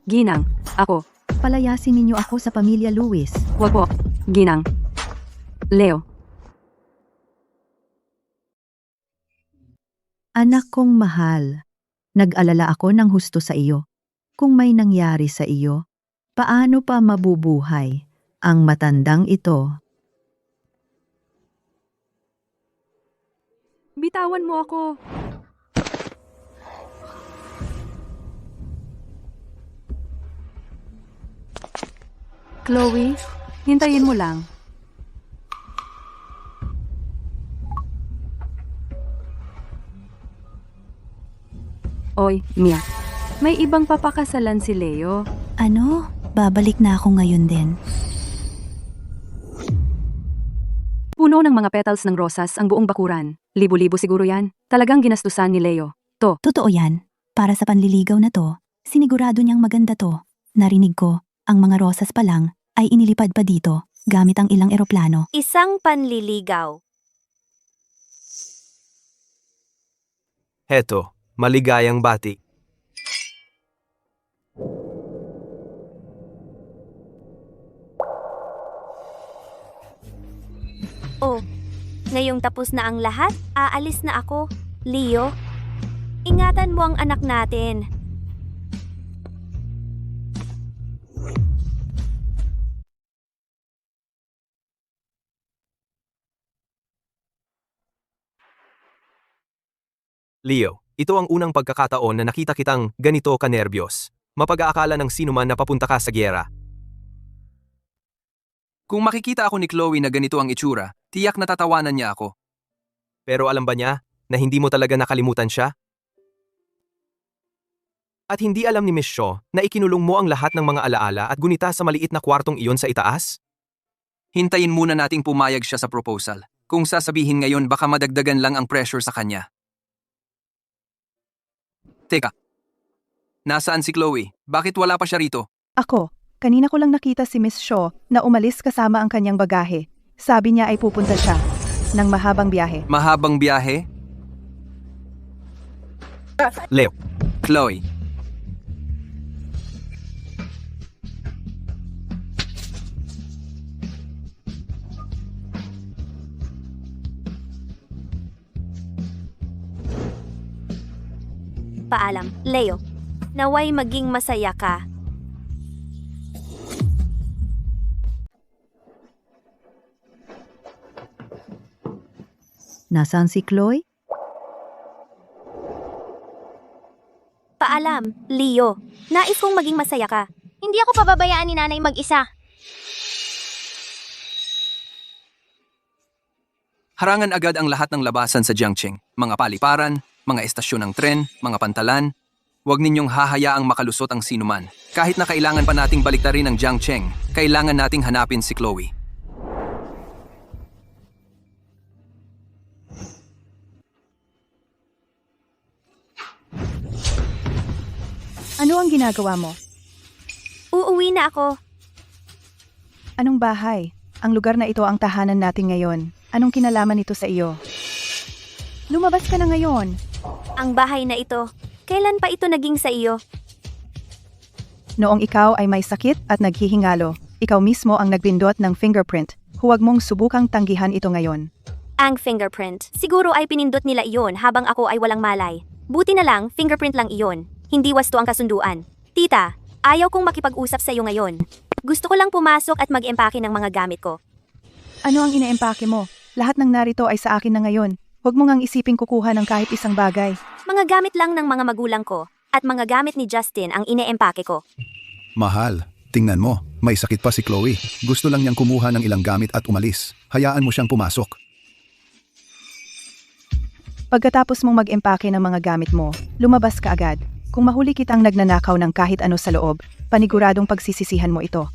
Ginang, ako.
Palayasin ninyo ako sa pamilya Lewis.
Wag po. Ginang. Leo.
Anak kong mahal, nag-alala ako ng husto sa iyo. Kung may nangyari sa iyo, paano pa mabubuhay ang matandang ito?
Bitawan mo ako. Chloe, hintayin mo lang. Oy, Mia. May ibang papakasalan si Leo.
Ano? Babalik na ako ngayon din.
Puno ng mga petals ng rosas ang buong bakuran. Libo-libo siguro yan. Talagang ginastusan ni Leo.
Totoo yan. Para sa panliligaw na to, sinigurado niyang maganda to. Narinig ko, ang mga rosas pa lang ay inilipad pa dito gamit ang ilang eroplano.
Isang panliligaw.
Heto, maligayang bati.
Oh, ngayong tapos na ang lahat, aalis na ako. Leo, ingatan mo ang anak natin.
Leo, ito ang unang pagkakataon na nakita kitang ganito kanerbiyos. Mapag-aakala ng sino man na papunta ka sa gyera.
Kung makikita ako ni Chloe na ganito ang itsura, tiyak na tatawanan niya ako.
Pero alam ba niya na hindi mo talaga nakalimutan siya? At hindi alam ni Miss Shaw na ikinulong mo ang lahat ng mga alaala at gunita sa maliit na kwartong iyon sa itaas?
Hintayin muna nating pumayag siya sa proposal. Kung sasabihin ngayon baka madagdagan lang ang pressure sa kanya. Teka, nasaan si Chloe? Bakit wala pa siya rito?
Ako, kanina ko lang nakita si Miss Shaw na umalis kasama ang kanyang bagahe. Sabi niya ay pupunta siya ng mahabang biyahe.
Mahabang biyahe?
Leo,
Chloe.
Paalam, Leo. Naway maging masaya ka.
Nasaan si Chloe?
Paalam, Leo. Nais kong maging masaya ka.
Hindi ako pababayaan ni nanay mag-isa.
Harangan agad ang lahat ng labasan sa Jiangqing. Mga paliparan, mga estasyon ng tren, mga pantalan. Huwag ninyong hahayaang makalusot ang sinuman. Kahit na kailangan pa nating baliktarin ang Jiangqing, kailangan nating hanapin si Chloe.
Ano ang ginagawa mo?
Uuwi na ako.
Anong bahay? Ang lugar na ito ang tahanan natin ngayon. Anong kinalaman nito sa iyo? Lumabas ka na ngayon.
Ang bahay na ito. Kailan pa ito naging sa iyo?
Noong ikaw ay may sakit at naghihingalo, ikaw mismo ang nagbindot ng fingerprint. Huwag mong subukang tanggihan ito ngayon.
Ang fingerprint. Siguro ay pinindot nila iyon habang ako ay walang malay. Buti na lang, fingerprint lang iyon. Hindi wasto ang kasunduan. Tita, Ayaw kong makipag-usap sa iyo ngayon. Gusto ko lang pumasok at mag-empake ng mga gamit ko.
Ano ang inaempake mo? Lahat ng narito ay sa akin na ngayon. Huwag mo ngang isiping kukuha ng kahit isang bagay.
Mga gamit lang ng mga magulang ko at mga gamit ni Justin ang ineempake ko.
Mahal, tingnan mo, may sakit pa si Chloe. Gusto lang niyang kumuha ng ilang gamit at umalis. Hayaan mo siyang pumasok.
Pagkatapos mong mag-empake ng mga gamit mo, lumabas ka agad. Kung mahuli kitang nagnanakaw ng kahit ano sa loob, paniguradong pagsisisihan mo ito.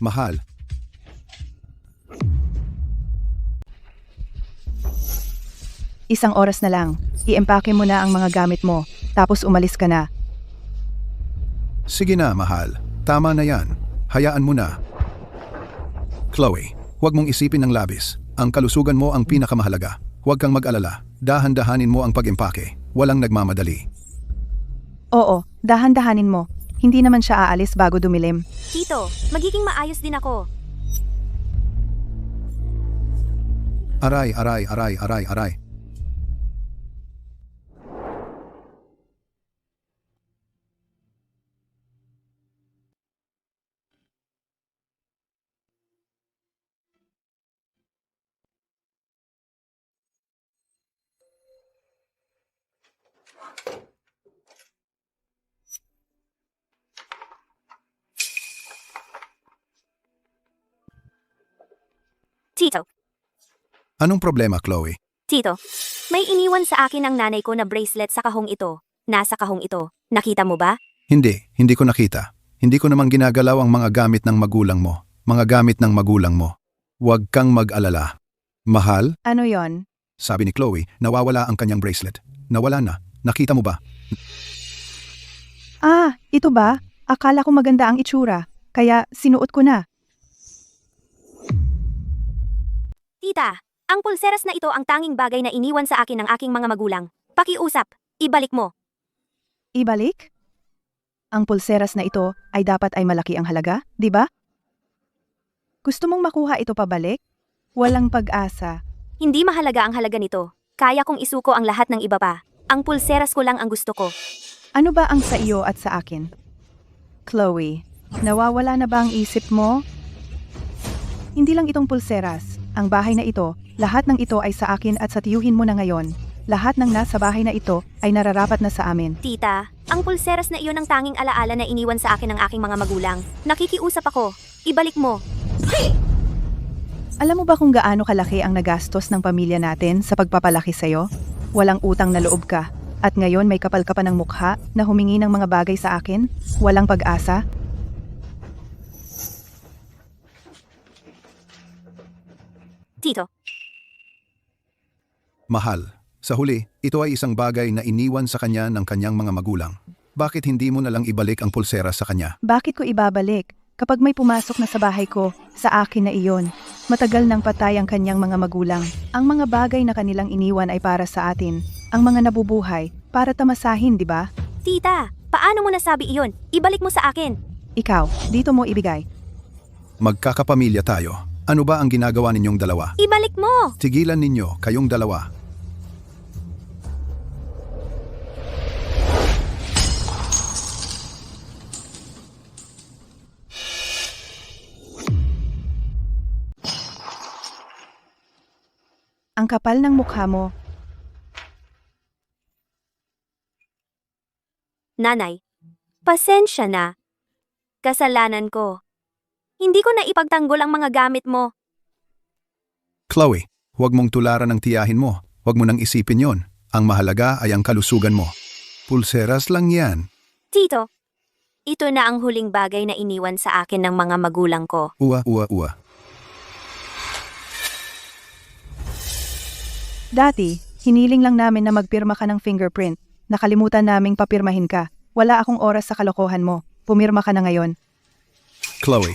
Mahal,
Isang oras na lang, i-empake mo na ang mga gamit mo, tapos umalis ka na.
sige na mahal. Tama na yan. Hayaan mo na. Chloe, huwag mong isipin ng labis. Ang kalusugan mo ang pinakamahalaga. Huwag kang mag-alala. Dahan-dahanin mo ang pag-empake. Walang nagmamadali.
Oo, dahan-dahanin mo. Hindi naman siya aalis bago dumilim.
Tito, magiging maayos din ako.
Aray, aray, aray, aray, aray.
Tito,
Anong problema, Chloe?
Tito, may iniwan sa akin ang nanay ko na bracelet sa kahong ito. Nasa kahong ito. Nakita mo ba?
Hindi ko nakita. Hindi ko namang ginagalaw ang mga gamit ng magulang mo. Mga gamit ng magulang mo. Huwag kang mag-alala. Mahal,
Ano yon?
sabi ni Chloe, nawawala ang kanyang bracelet. Nawala na. Nakita mo ba?
Ah, ito ba? Akala ko maganda ang itsura, kaya sinuot ko na.
Tita, ang pulseras na ito ang tanging bagay na iniwan sa akin ng aking mga magulang. Pakiusap, ibalik mo.
Ibalik? Ang pulseras na ito ay dapat ay malaki ang halaga, di ba? Gusto mong makuha ito pabalik? Walang pag-asa.
Hindi mahalaga ang halaga nito. Kaya kong isuko ang lahat ng iba pa. Ang pulseras ko lang ang gusto ko.
Ano ba ang sa iyo at sa akin? Chloe, nawawala na ba ang isip mo? Hindi lang itong pulseras. Ang bahay na ito, lahat ng ito ay sa akin at sa tiyuhin mo na ngayon. Lahat ng nasa bahay na ito ay nararapat na sa amin.
Tita, ang pulseras na iyon ang tanging alaala na iniwan sa akin ng aking mga magulang. Nakikiusap ako. Ibalik mo.
Alam mo ba kung gaano kalaki ang nagastos ng pamilya natin sa pagpapalaki sa'yo? Walang utang na loob ka. At ngayon may kapal ka pa ng mukha na humingi ng mga bagay sa akin? Walang pag-asa?
Tito,
Mahal, sa huli, ito ay isang bagay na iniwan sa kanya ng kanyang mga magulang. Bakit hindi mo na lang ibalik ang pulsera sa kanya?
Bakit ko ibabalik? Kapag may pumasok na sa bahay ko, sa akin na iyon. Matagal nang patay ang kanyang mga magulang. Ang mga bagay na kanilang iniwan ay para sa atin. Ang mga nabubuhay, para tamasahin, di ba?
tita, paano mo nasabi iyon? Ibalik mo sa akin.
Ikaw, dito mo ibigay.
Magkakapamilya tayo. Ano ba ang ginagawa ninyong dalawa?
Ibalik mo!
Tigilan ninyo, kayong dalawa.
Ang kapal ng mukha mo.
Nanay, pasensya na. Kasalanan ko. Hindi ko na ipagtanggol ang mga gamit mo.
Chloe, huwag mong tularan ang tiyahin mo. Huwag mo nang isipin yon. Ang mahalaga ay ang kalusugan mo. Pulseras lang yan.
Tito, ito na ang huling bagay na iniwan sa akin ng mga magulang ko.
Uwa, uwa, uwa.
Dati, hiniling lang namin na magpirma ka ng fingerprint. Nakalimutan naming papirmahin ka. Wala akong oras sa kalokohan mo. Pumirma ka na ngayon.
Chloe,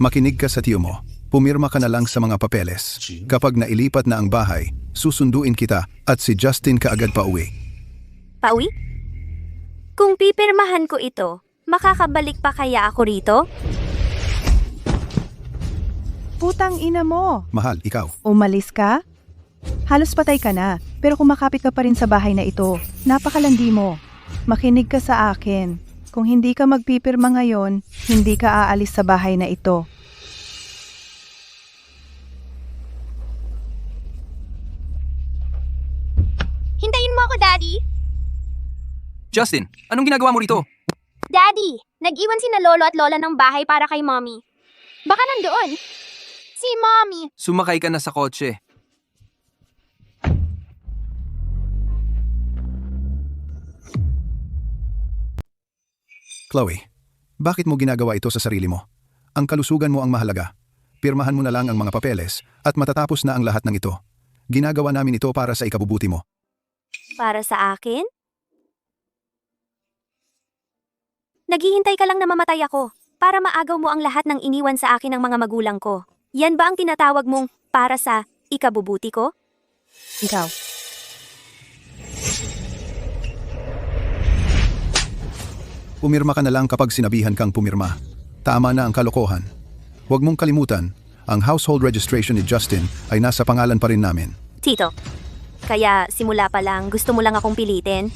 makinig ka sa tiyo mo. Pumirma ka na lang sa mga papeles. Kapag nailipat na ang bahay, susunduin kita at si Justin kaagad pa uwi.
Pauwi? Kung pipirmahan ko ito, makakabalik pa kaya ako rito?
Putang ina mo!
Mahal, ikaw.
Umalis ka? Halos patay ka na. Pero kumakapit ka pa rin sa bahay na ito. Napakalandi mo. Makinig ka sa akin. Kung hindi ka magpipirma ngayon, hindi ka aalis sa bahay na ito.
Hintayin mo ako, Daddy.
Justin, anong ginagawa mo rito?
Daddy, nag-iwan sina Lolo at Lola ng bahay para kay Mommy. Baka nandoon. Si Mommy.
Sumakay ka na sa kotse.
Chloe, bakit mo ginagawa ito sa sarili mo? Ang kalusugan mo ang mahalaga. Pirmahan mo na lang ang mga papeles at matatapos na ang lahat ng ito. Ginagawa namin ito para sa ikabubuti mo.
Para sa akin? Naghihintay ka lang na mamatay ako para maagaw mo ang lahat ng iniwan sa akin ng mga magulang ko. Yan ba ang tinatawag mong para sa ikabubuti ko?
Ikaw.
Pumirma ka na lang kapag sinabihan kang pumirma. Tama na ang kalokohan. Huwag mong kalimutan, ang household registration ni Justin ay nasa pangalan pa rin namin.
Tito, kaya simula pa lang gusto mo lang akong pilitin?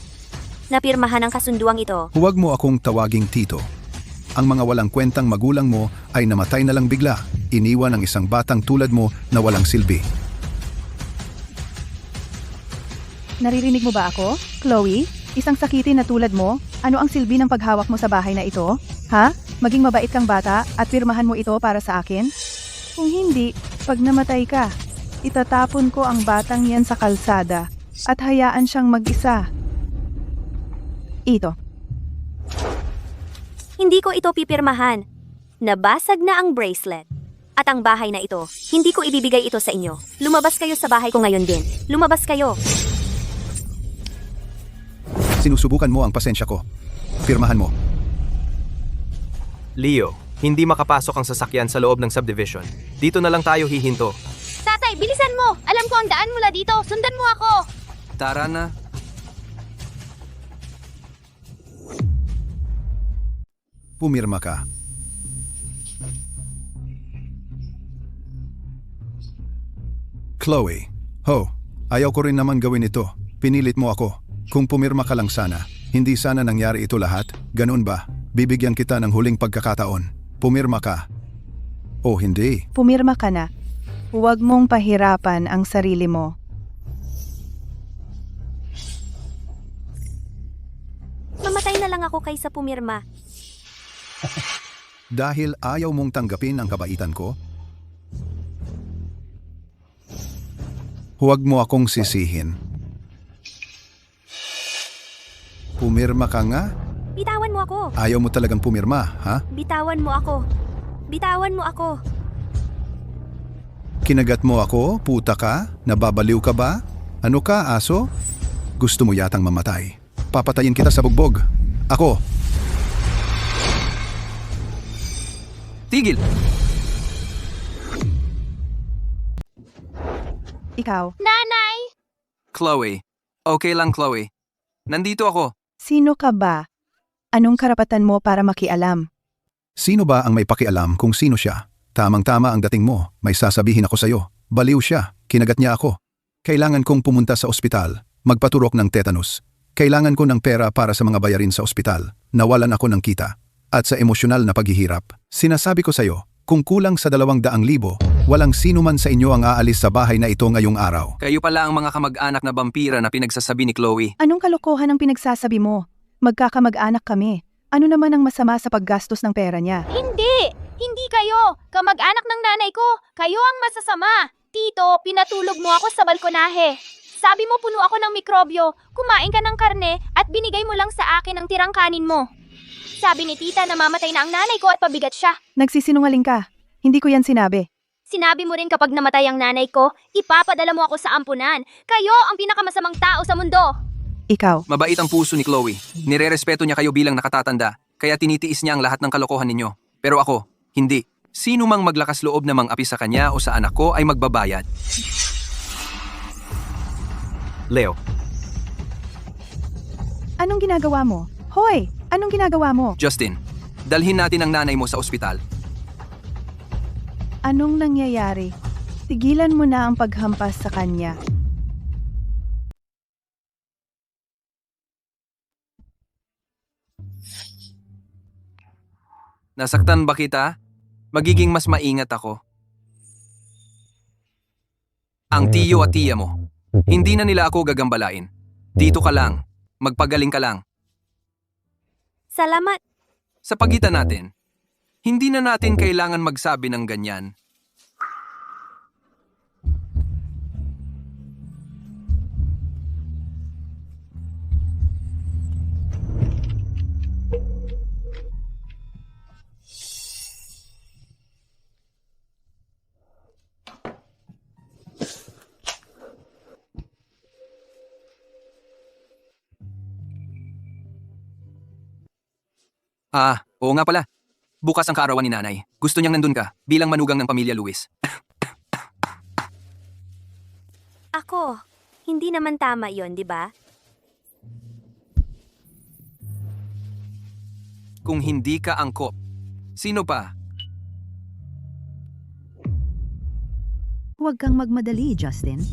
Napirmahan ang kasunduang ito.
Huwag mo akong tawaging tito. Ang mga walang kwentang magulang mo ay namatay na lang bigla. Iniwan ang isang batang tulad mo na walang silbi.
Naririnig mo ba ako, Chloe? Isang sakitin na tulad mo, ano ang silbi ng paghawak mo sa bahay na ito? Ha? Maging mabait kang bata at pirmahan mo ito para sa akin? Kung hindi, pag namatay ka, itatapon ko ang batang yan sa kalsada at hayaan siyang mag-isa. Ito.
Hindi ko ito pipirmahan. Nabasag na ang bracelet. At ang bahay na ito, hindi ko ibibigay ito sa inyo. Lumabas kayo sa bahay ko ngayon din. Lumabas kayo.
Sinusubukan mo ang pasensya ko. Pirmahan mo.
Leo, hindi makapasok ang sasakyan sa loob ng subdivision. Dito na lang tayo hihinto.
Tatay, bilisan mo. Alam ko ang daan mula dito. Sundan mo ako.
Tara na.
Pumirma ka. Chloe, ayaw ko rin naman gawin ito. Pinilit mo ako. Kung pumirma ka lang sana, hindi sana nangyari ito lahat, ganun ba? Bibigyan kita ng huling pagkakataon. Pumirma ka. O hindi.
Pumirma ka na. Huwag mong pahirapan ang sarili mo.
Mamatay na lang ako kaysa pumirma.
Dahil ayaw mong tanggapin ang kabaitan ko? Huwag mo akong sisihin. Pumirma ka nga?
Bitawan mo ako.
Ayaw mo talagang pumirma, ha?
Bitawan mo ako. Bitawan mo ako.
Kinagat mo ako, puta ka? Nababaliw ka ba? Ano ka, aso? Gusto mo yatang mamatay. Papatayin kita sa bugbog. Ako.
Tigil!
Ikaw.
Nanay!
Chloe. Okay lang, Chloe. Nandito ako.
Sino ka ba? Anong karapatan mo para makialam?
Sino ba ang may pakialam kung sino siya? Tamang-tama ang dating mo. May sasabihin ako sa'yo. Baliw siya. Kinagat niya ako. Kailangan kong pumunta sa ospital. Magpaturok ng tetanus. Kailangan ko ng pera para sa mga bayarin sa ospital. Nawalan ako ng kita. At sa emosyonal na paghihirap. Sinasabi ko sa'yo, kung kulang sa 200,000, walang sino man sa inyo ang aalis sa bahay na ito ngayong araw.
Kayo pala ang mga kamag-anak na vampira na pinagsasabi ni Chloe.
Anong kalokohan ang pinagsasabi mo? Magkakamag-anak kami. Ano naman ang masama sa paggastos ng pera niya?
Hindi! Hindi kayo! Kamag-anak ng nanay ko! Kayo ang masasama! Tito, pinatulog mo ako sa balkonahe. Sabi mo puno ako ng mikrobyo, kumain ka ng karne at binigay mo lang sa akin ang tirang kanin mo. Sabi ni tita na mamatay na ang nanay ko at pabigat siya.
Nagsisinungaling ka. Hindi ko yan sinabi.
Sinabi mo rin kapag namatay ang nanay ko, ipapadala mo ako sa ampunan. Kayo ang pinakamasamang tao sa mundo.
Ikaw.
Mabait ang puso ni Chloe. Nirerespeto niya kayo bilang nakatatanda, kaya tinitiis niya ang lahat ng kalokohan ninyo. Pero ako, hindi. Sino mang maglakas loob na mang-api sa kanya o sa anak ko ay magbabayad.
Leo,
Anong ginagawa mo? Hoy! Anong ginagawa mo?
Justin, dalhin natin ang nanay mo sa ospital.
Anong nangyayari? Tigilan mo na ang paghampas sa kanya.
Nasaktan ba kita? Magiging mas maingat ako. Ang tiyo at tiya mo. Hindi na nila ako gagambalain. Dito ka lang. Magpagaling ka lang.
Salamat.
Sa pagitan natin, hindi na natin kailangan magsabi ng ganyan. Oo nga pala. Bukas ang kaarawan ni nanay. Gusto niyang nandun ka, bilang manugang ng pamilya Luis.
Ako. Hindi naman tama yon, di ba?
Kung hindi ka angkop, sino pa?
Huwag kang magmadali, Justin.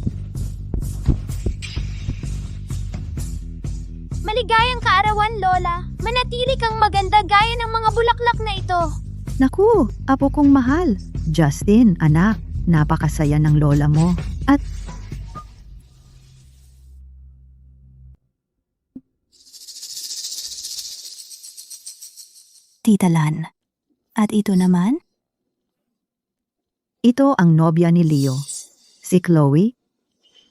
Maligayang kaarawan, Lola. Manatili kang maganda gaya ng mga bulaklak na ito.
Naku, apo kong mahal. Justin, anak, napakasaya ng lola mo. At
Tita Lan. At ito naman?
ito ang nobya ni Leo. Si Chloe.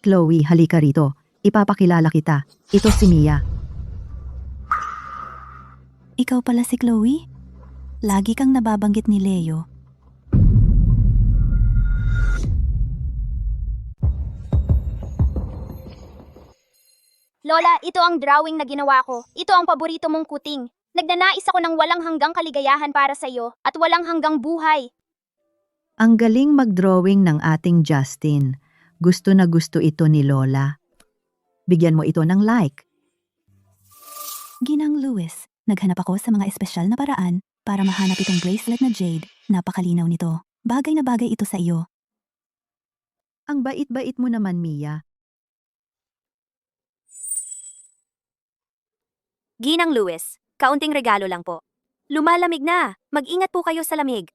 Chloe, halika rito. Ipapakilala kita. Ito si Mia.
Ikaw pala si Chloe? Lagi kang nababanggit ni Leo.
Lola, ito ang drawing na ginawa ko. Ito ang paborito mong kuting. Nagnanais ako ng walang hanggang kaligayahan para sa iyo at walang hanggang buhay.
Ang galing mag-drawing ng ating Justin. Gusto na gusto ito ni Lola. Bigyan mo ito ng like.
Ginang Lewis, naghanap ako sa mga espesyal na paraan para mahanap itong bracelet na jade. Napakalinaw nito. Bagay na bagay ito sa iyo.
Ang bait-bait mo naman, Mia.
Ginang Lewis, kaunting regalo lang po. Lumalamig na. Mag-ingat po kayo sa lamig.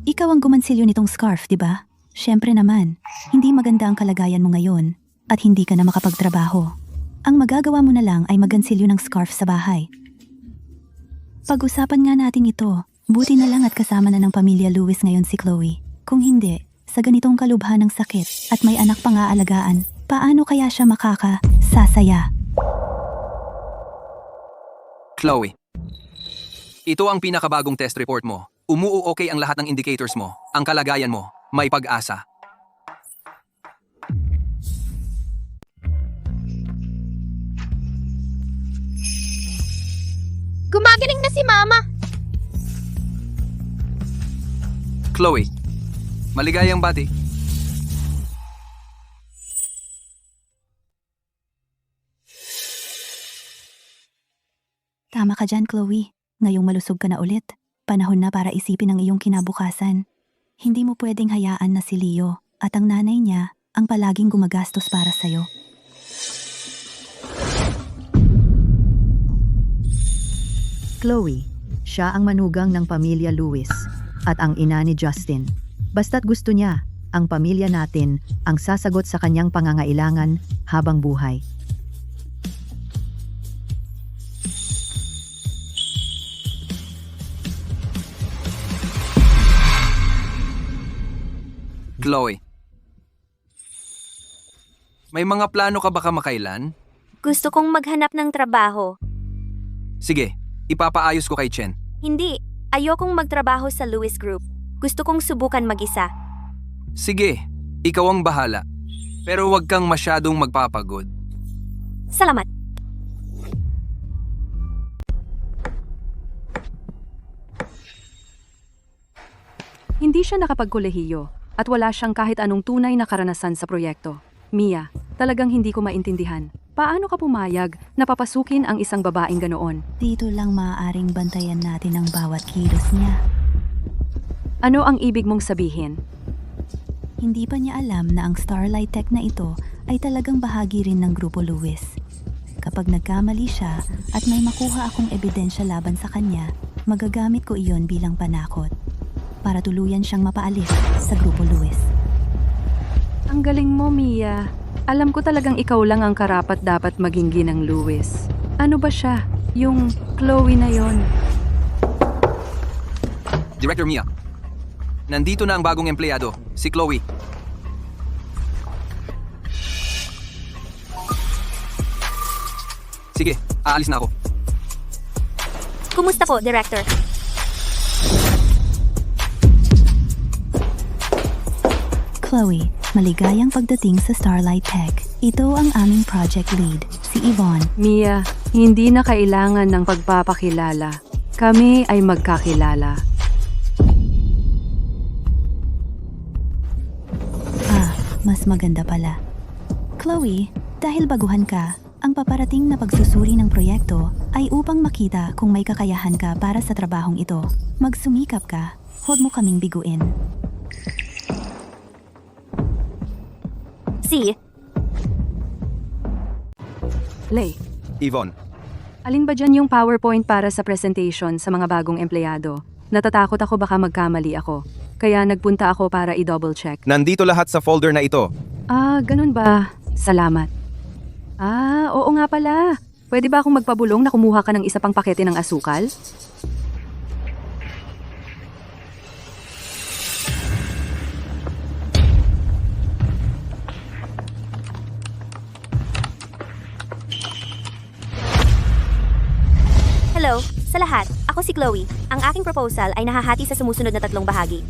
Ikaw ang gumansilyo nitong scarf, di ba? Siyempre naman, hindi maganda ang kalagayan mo ngayon at hindi ka na makapagtrabaho. Ang magagawa mo na lang ay magansilyo ng scarf sa bahay. Pag-usapan nga natin ito. Buti na lang at kasama na ng pamilya Lewis ngayon si Chloe. Kung hindi, sa ganitong kalubhan ng sakit at may anak pang aalagaan, paano kaya siya makakasasaya?
Chloe, ito ang pinakabagong test report mo. Okay ang lahat ng indicators mo. Ang kalagayan mo, may pag-asa.
Gumagaling na si Mama.
Chloe, maligayang bati.
Tama ka dyan, Chloe. Ngayong malusog ka na ulit. Panahon na para isipin ang iyong kinabukasan. Hindi mo pwedeng hayaan na si Leo at ang nanay niya ang palaging gumagastos para sa'yo.
Chloe, siya ang manugang ng pamilya Lewis at ang ina ni Justin. Basta't gusto niya, ang pamilya natin ang sasagot sa kanyang pangangailangan habang buhay.
Chloe, may mga plano ka ba kamakailan?
Gusto kong maghanap ng trabaho.
Sige, ipapaayos ko kay Chen.
Hindi, ayokong magtrabaho sa Lewis Group. Gusto kong subukan mag-isa.
Sige, ikaw ang bahala. Pero huwag kang masyadong magpapagod.
Salamat.
Hindi siya nakapagkolehiyo at wala siyang kahit anong tunay na karanasan sa proyekto. Mia, talagang hindi ko maintindihan. Paano ka pumayag na papasukin ang isang babaeng ganoon?
Dito lang maaaring bantayan natin ang bawat kilos niya.
Ano ang ibig mong sabihin?
Hindi pa niya alam na ang Starlight Tech na ito ay talagang bahagi rin ng Grupo Lewis. Kapag nagkamali siya at may makuha akong ebidensya laban sa kanya, magagamit ko iyon bilang panakot para tuluyan siyang mapaalis sa Grupo Lewis.
Ang galing mo, Mia. Alam ko talagang ikaw lang ang karapat dapat maging ginang Lewis. Ano ba siya? Yung Chloe na yon.
Director Mia, nandito na ang bagong empleyado, si Chloe. Sige, aalis na ako.
Kumusta po, Director?
Chloe, maligayang pagdating sa Starlight Tech. Ito ang aming project lead, si Yvonne.
Mia, hindi na kailangan ng pagpapakilala. Kami ay magkakilala.
Mas maganda pala. Chloe, dahil baguhan ka, ang paparating na pagsusuri ng proyekto ay upang makita kung may kakayahan ka para sa trabahong ito. Magsumikap ka, huwag mo kaming biguin.
Si,
Lay,
Yvonne,
alin ba dyan yung PowerPoint para sa presentation sa mga bagong empleyado? Natatakot ako baka magkamali ako. Kaya nagpunta ako para i-double check.
nandito lahat sa folder na ito.
Ganun ba? Salamat. Oo nga pala. Pwede ba akong magpabulong na kumuha ka ng isa pang pakete ng asukal?
hello, sa lahat, ako si Chloe. Ang aking proposal ay nahahati sa sumusunod na 3 bahagi.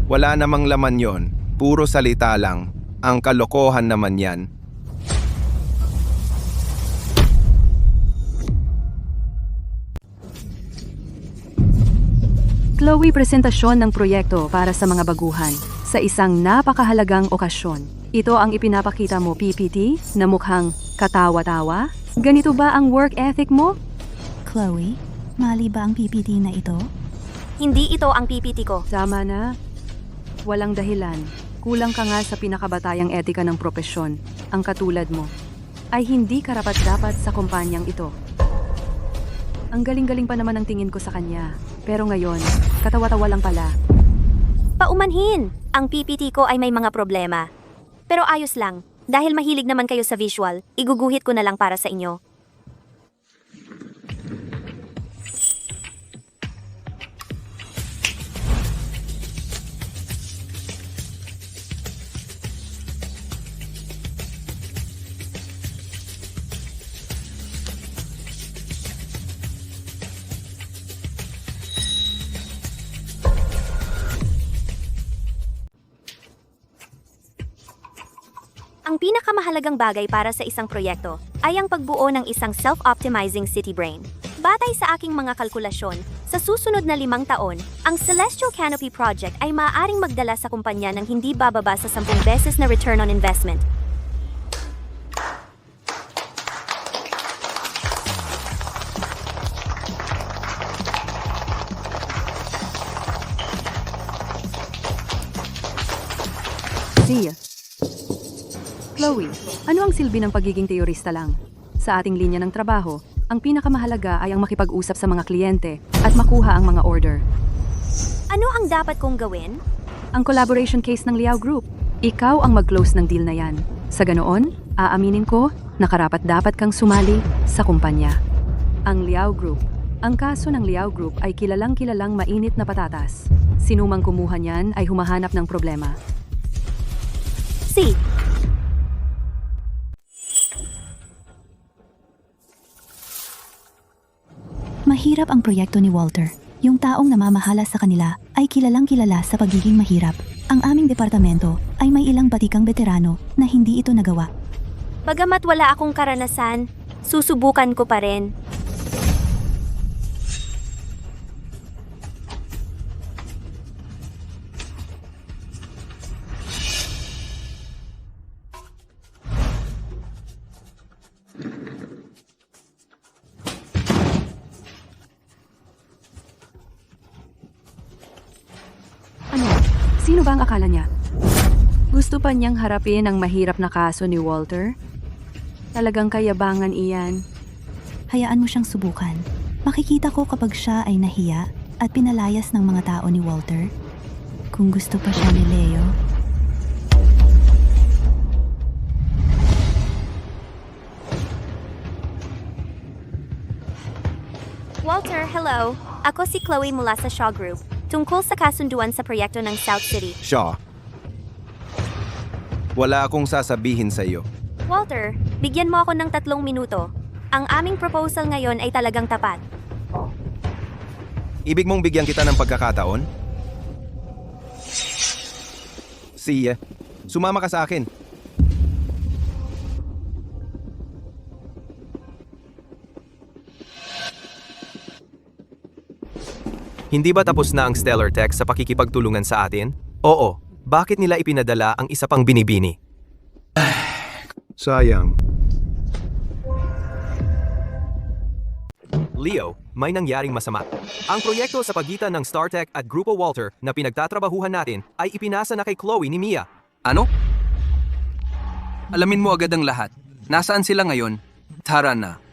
Wala namang laman yon. Puro salita lang. Ang kalokohan naman yan.
Chloe, presentasyon ng proyekto para sa mga baguhan sa isang napakahalagang okasyon. Ito ang ipinapakita mo, PPT, na mukhang katawa-tawa? Ganito ba ang work ethic mo?
Chloe, mali ba ang PPT na ito?
Hindi ito ang PPT ko.
Tama na. Walang dahilan. Kulang ka nga sa pinakabatayang etika ng propesyon. Ang katulad mo ay hindi karapat-dapat sa kumpanyang ito. Ang galing-galing pa naman ang tingin ko sa kanya. Pero ngayon, katawa-tawa lang pala.
Paumanhin! Ang PPT ko ay may mga problema. Pero ayos lang. Dahil mahilig naman kayo sa visual, iguguhit ko na lang para sa inyo. Ang pinakamahalagang bagay para sa isang proyekto ay ang pagbuo ng isang self-optimizing city brain. Batay sa aking mga kalkulasyon, sa susunod na 5 taon, ang Celestial Canopy Project ay maaaring magdala sa kumpanya ng hindi bababa sa 10 beses na return on investment.
Sia. Chloe, ano ang silbi ng pagiging teorista lang? Sa ating linya ng trabaho, ang pinakamahalaga ay ang makipag-usap sa mga kliyente at makuha ang mga order.
Ano ang dapat kong gawin?
Ang collaboration case ng Liao Group. Ikaw ang mag-close ng deal na yan. Sa ganoon, aaminin ko na karapat-dapat kang sumali sa kumpanya. Ang Liao Group. Ang kaso ng Liao Group ay kilalang-kilalang mainit na patatas. Sinumang kumuha niyan ay humahanap ng problema.
Si.
Mahirap ang proyekto ni Walter. Yung taong namamahala sa kanila ay kilalang-kilala sa pagiging mahirap. Ang aming departamento ay may ilang batikang veterano na hindi ito nagawa.
Bagamat wala akong karanasan, susubukan ko pa rin.
Ano? Sino ba ang akala niya? Gusto pa niyang harapin ang mahirap na kaso ni Walter? Talagang kayabangan iyan.
Hayaan mo siyang subukan. Makikita ko kapag siya ay nahiya at pinalayas ng mga tao ni Walter. Kung gusto pa siya ni Leo.
Walter, hello. Ako si Chloe mula sa Shaw Group, tungkol sa kasunduan sa proyekto ng South City.
Shaw. Wala akong sasabihin sa iyo.
Walter, bigyan mo ako ng 3 minuto. Ang aming proposal ngayon ay talagang tapat.
Ibig mong bigyan kita ng pagkakataon? Sige, sumama ka sa akin. Hindi ba tapos na ang Stellar Tech sa pakikipagtulungan sa atin? Oo. Bakit nila ipinadala ang isa pang binibini?
Sayang.
Leo, may nangyaring masama. Ang proyekto sa pagitan ng StarTech at Grupo Walter na pinagtatrabahuhan natin ay ipinasa na kay Chloe ni Mia.
Ano? Alamin mo agad ang lahat. Nasaan sila ngayon? Tara na.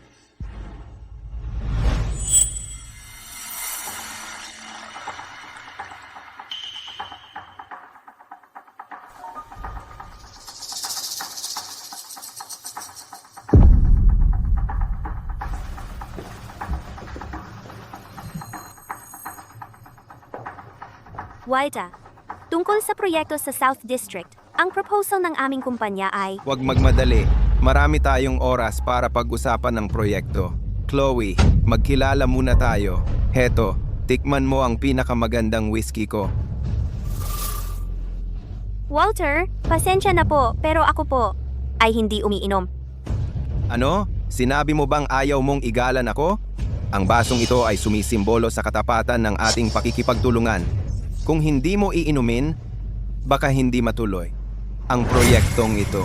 Waida, tungkol sa proyekto sa South District, ang proposal ng aming kumpanya ay
Huwag magmadali. Marami tayong oras para pag-usapan ng proyekto. Chloe, magkilala muna tayo. Heto, tikman mo ang pinakamagandang whiskey ko.
Walter, pasensya na po, pero ako po ay hindi umiinom.
Ano? Sinabi mo bang ayaw mong igalan ako? Ang basong ito ay sumisimbolo sa katapatan ng ating pakikipagtulungan. Kung hindi mo iinumin, baka hindi matuloy ang proyektong ito.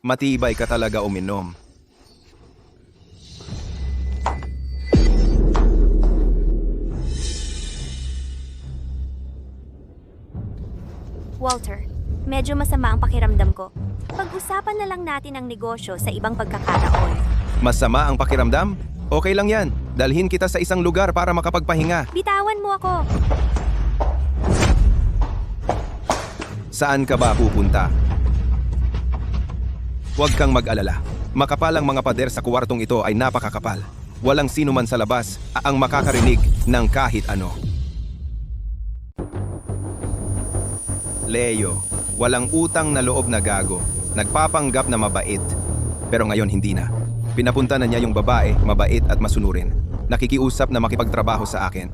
Matibay ka talaga uminom.
Walter, medyo masama ang pakiramdam ko. Pag-usapan na lang natin ang negosyo sa ibang pagkakataon.
Masama ang pakiramdam? Okay lang yan. Dalhin kita sa isang lugar para makapagpahinga.
Bitawan mo ako!
Saan ka ba pupunta? Huwag kang mag-alala. Makapal ang mga pader sa kwartong ito ay napakakapal. Walang sino man sa labas ang makakarinig ng kahit ano. Leo, walang utang na loob na gago. Nagpapanggap na mabait. Pero ngayon hindi na. Pinapunta na niya yung babae, mabait at masunurin. Nakikiusap na makipagtrabaho sa akin.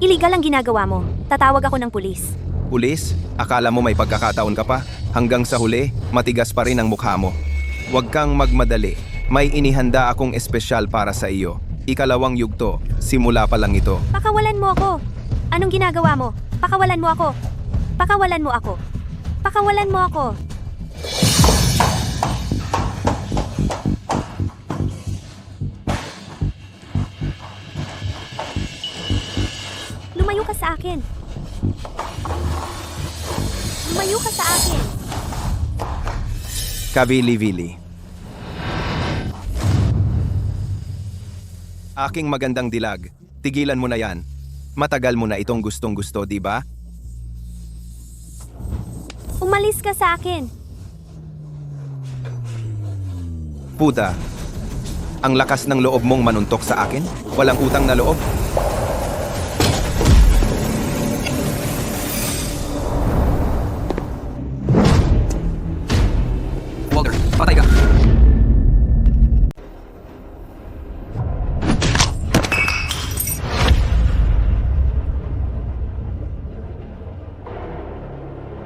Illegal ang ginagawa mo. Tatawag ako ng pulis.
Pulis, akala mo may pagkakataon ka pa? Hanggang sa huli, matigas pa rin ang mukha mo. Huwag kang magmadali. May inihanda akong espesyal para sa iyo. Ikalawang yugto, simula pa lang ito.
Pakawalan mo ako! Anong ginagawa mo? Pakawalan mo ako! Pakawalan mo ako! Pakawalan mo ako! Lumayo ka sa akin! Lumayo ka sa akin!
Kavili-vili. Aking magandang dilag. Tigilan mo na yan. Matagal mo na itong gustong-gusto, di ba?
Umalis ka sa akin!
Puta, ang lakas ng loob mong manuntok sa akin? Walang utang na loob?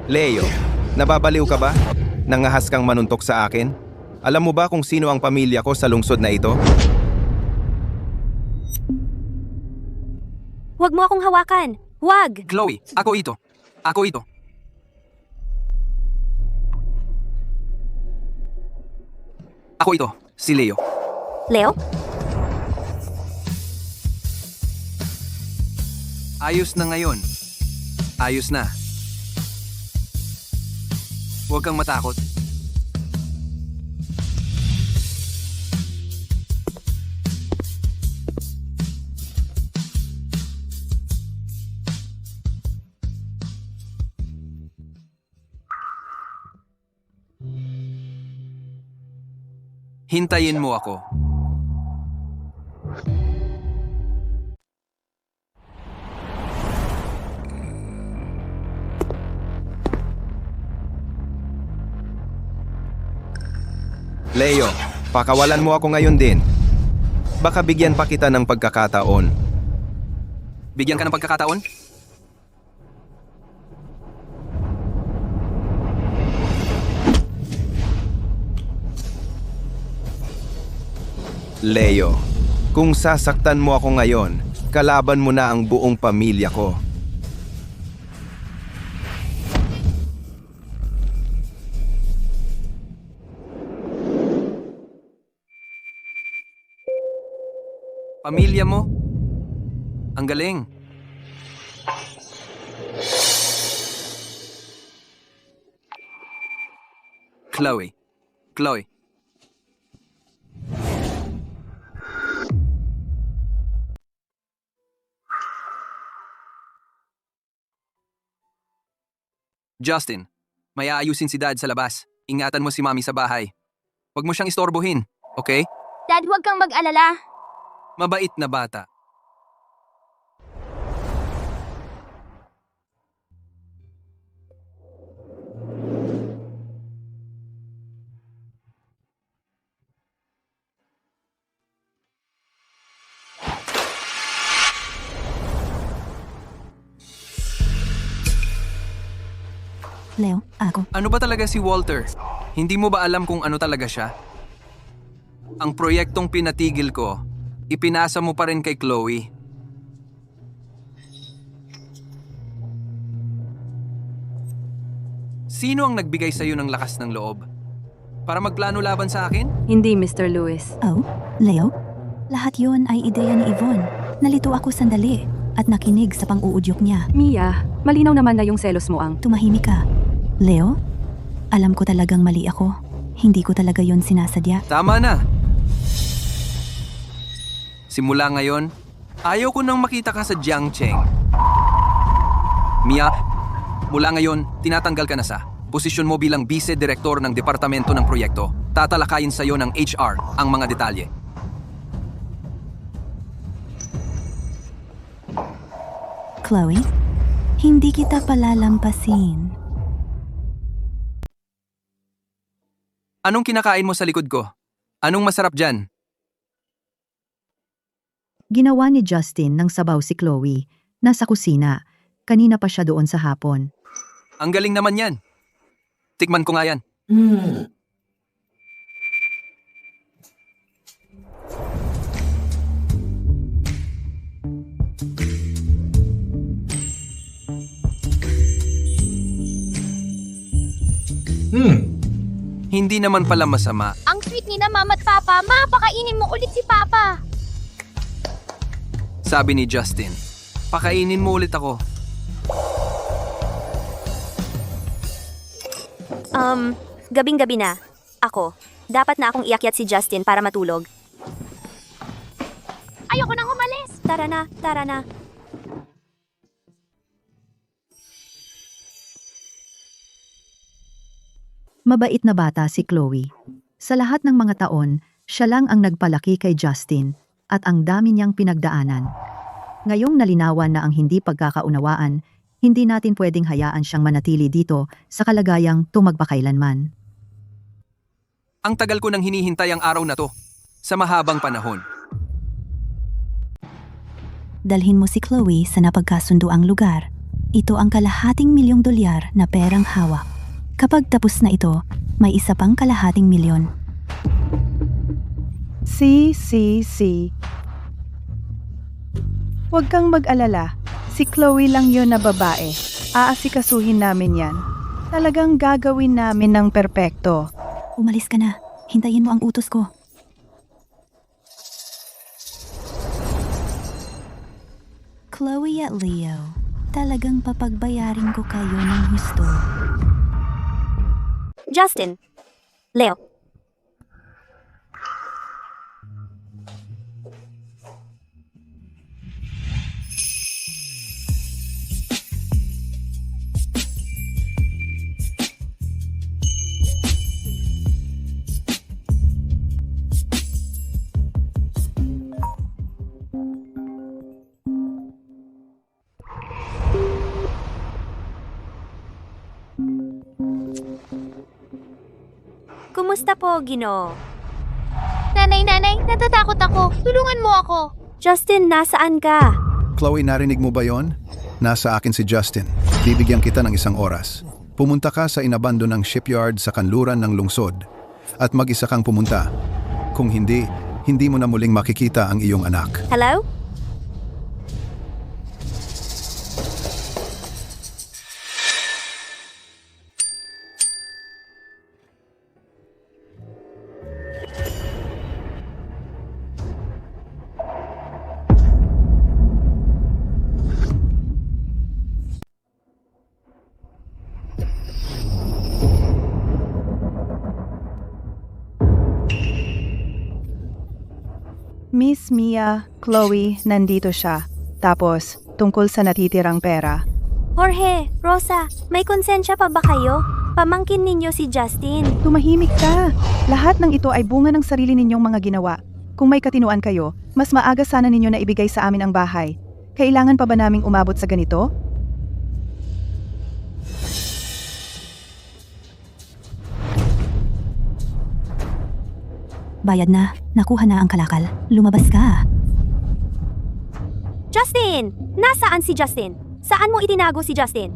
Leo, nababaliw ka ba? Nangahas kang manuntok sa akin? Alam mo ba kung sino ang pamilya ko sa lungsod na ito?
Huwag mo akong hawakan! Huwag!
Chloe, ako ito. Ako ito. Ako ito, si Leo.
Leo?
Ayos na ngayon. Ayos na. Huwag kang matakot. Hintayin mo ako.
Leo, pakawalan mo ako ngayon din. Baka bigyan pa kita ng pagkakataon.
Bigyan ka ng pagkakataon?
Leo, kung sasaktan mo ako ngayon, kalaban mo na ang buong pamilya ko.
Pamilya mo? Ang galing. Chloe. Chloe. Justin, may aayusin si Dad sa labas. Ingatan mo si Mami sa bahay. Huwag mo siyang istorbohin, okay?
Dad, huwag kang mag-alala.
Mabait na bata.
Leo, ako.
Ano ba talaga si Walter? Hindi mo ba alam kung ano talaga siya? Ang proyektong pinatigil ko, ipinasa mo pa rin kay Chloe. Sino ang nagbigay sa'yo ng lakas ng loob? Para magplano laban sa akin?
Hindi, Mr. Lewis.
Oh, Leo? Lahat yon ay ideya ni Yvonne. Nalito ako sandali at nakinig sa pang-uudyok niya.
Mia, malinaw naman na yung selos mo ang...
Tumahimik ka. Leo? Alam ko talagang mali ako. Hindi ko talaga yon sinasadya.
Tama na! Simula ngayon, ayaw ko nang makita ka sa Jiangcheng. Mia, mula ngayon, tinatanggal ka na sa posisyon mo bilang vice-direktor ng Departamento ng Proyekto. Tatalakayin sa'yo ng HR ang mga detalye.
Chloe? Hindi kita palalampasin.
Anong kinakain mo sa likod ko? Anong masarap dyan?
Ginawa ni Justin ng sabaw si Chloe. Nasa kusina. Kanina pa siya doon sa hapon.
Ang galing naman yan. Tikman ko nga yan. Hindi naman pala masama.
Ang sweet ni na Mama at Papa. Ma, pakainin mo ulit si Papa.
Sabi ni Justin, pakainin mo ulit ako.
Gabing-gabi na. Ako. Dapat na akong iakyat si Justin para matulog.
Ayoko nang umalis.
Tara na, tara na.
Mabait na bata si Chloe. Sa lahat ng mga taon, siya lang ang nagpalaki kay Justin at ang dami niyang pinagdaanan. Ngayong nalinawan na ang hindi pagkakaunawaan, hindi natin pwedeng hayaan siyang manatili dito sa kalagayang tumagpakailanman.
Ang tagal ko nang hinihintay ang araw na to. Sa mahabang panahon.
Dalhin mo si Chloe sa napagkasunduang lugar. ito ang $250 milyon na perang hawak. Kapag tapos na ito, may isa pang $250 milyon.
Si. Huwag kang mag-alala. Si Chloe lang yun na babae. Aasikasuhin namin yan. Talagang gagawin namin ng perpekto.
Umalis ka na. Hintayin mo ang utos ko. Chloe at Leo, talagang papagbayarin ko kayo ng husto.
Justin. Leo. Kumusta po, Ginoo?
Nanay, natatakot ako. Tulungan mo ako.
Justin, nasaan ka?
Chloe, narinig mo ba yon? Nasa akin si Justin. Bibigyan kita ng 1 oras. Pumunta ka sa inabandonang shipyard sa kanluran ng lungsod. At mag-isa kang pumunta. Kung hindi mo na muling makikita ang iyong anak.
Hello?
Miss Mia, Chloe, nandito siya. Tapos, tungkol sa natitirang pera.
Jorge, Rosa, may konsensya pa ba kayo? Pamangkin ninyo si Justin.
Tumahimik ka! Lahat ng ito ay bunga ng sarili ninyong mga ginawa. Kung may katinuan kayo, mas maaga sana ninyo na ibigay sa amin ang bahay. Kailangan pa ba naming umabot sa ganito?
Bayad na, nakuha na ang kalakal. Lumabas ka.
Justin! Nasaan si Justin? Saan mo itinago si Justin?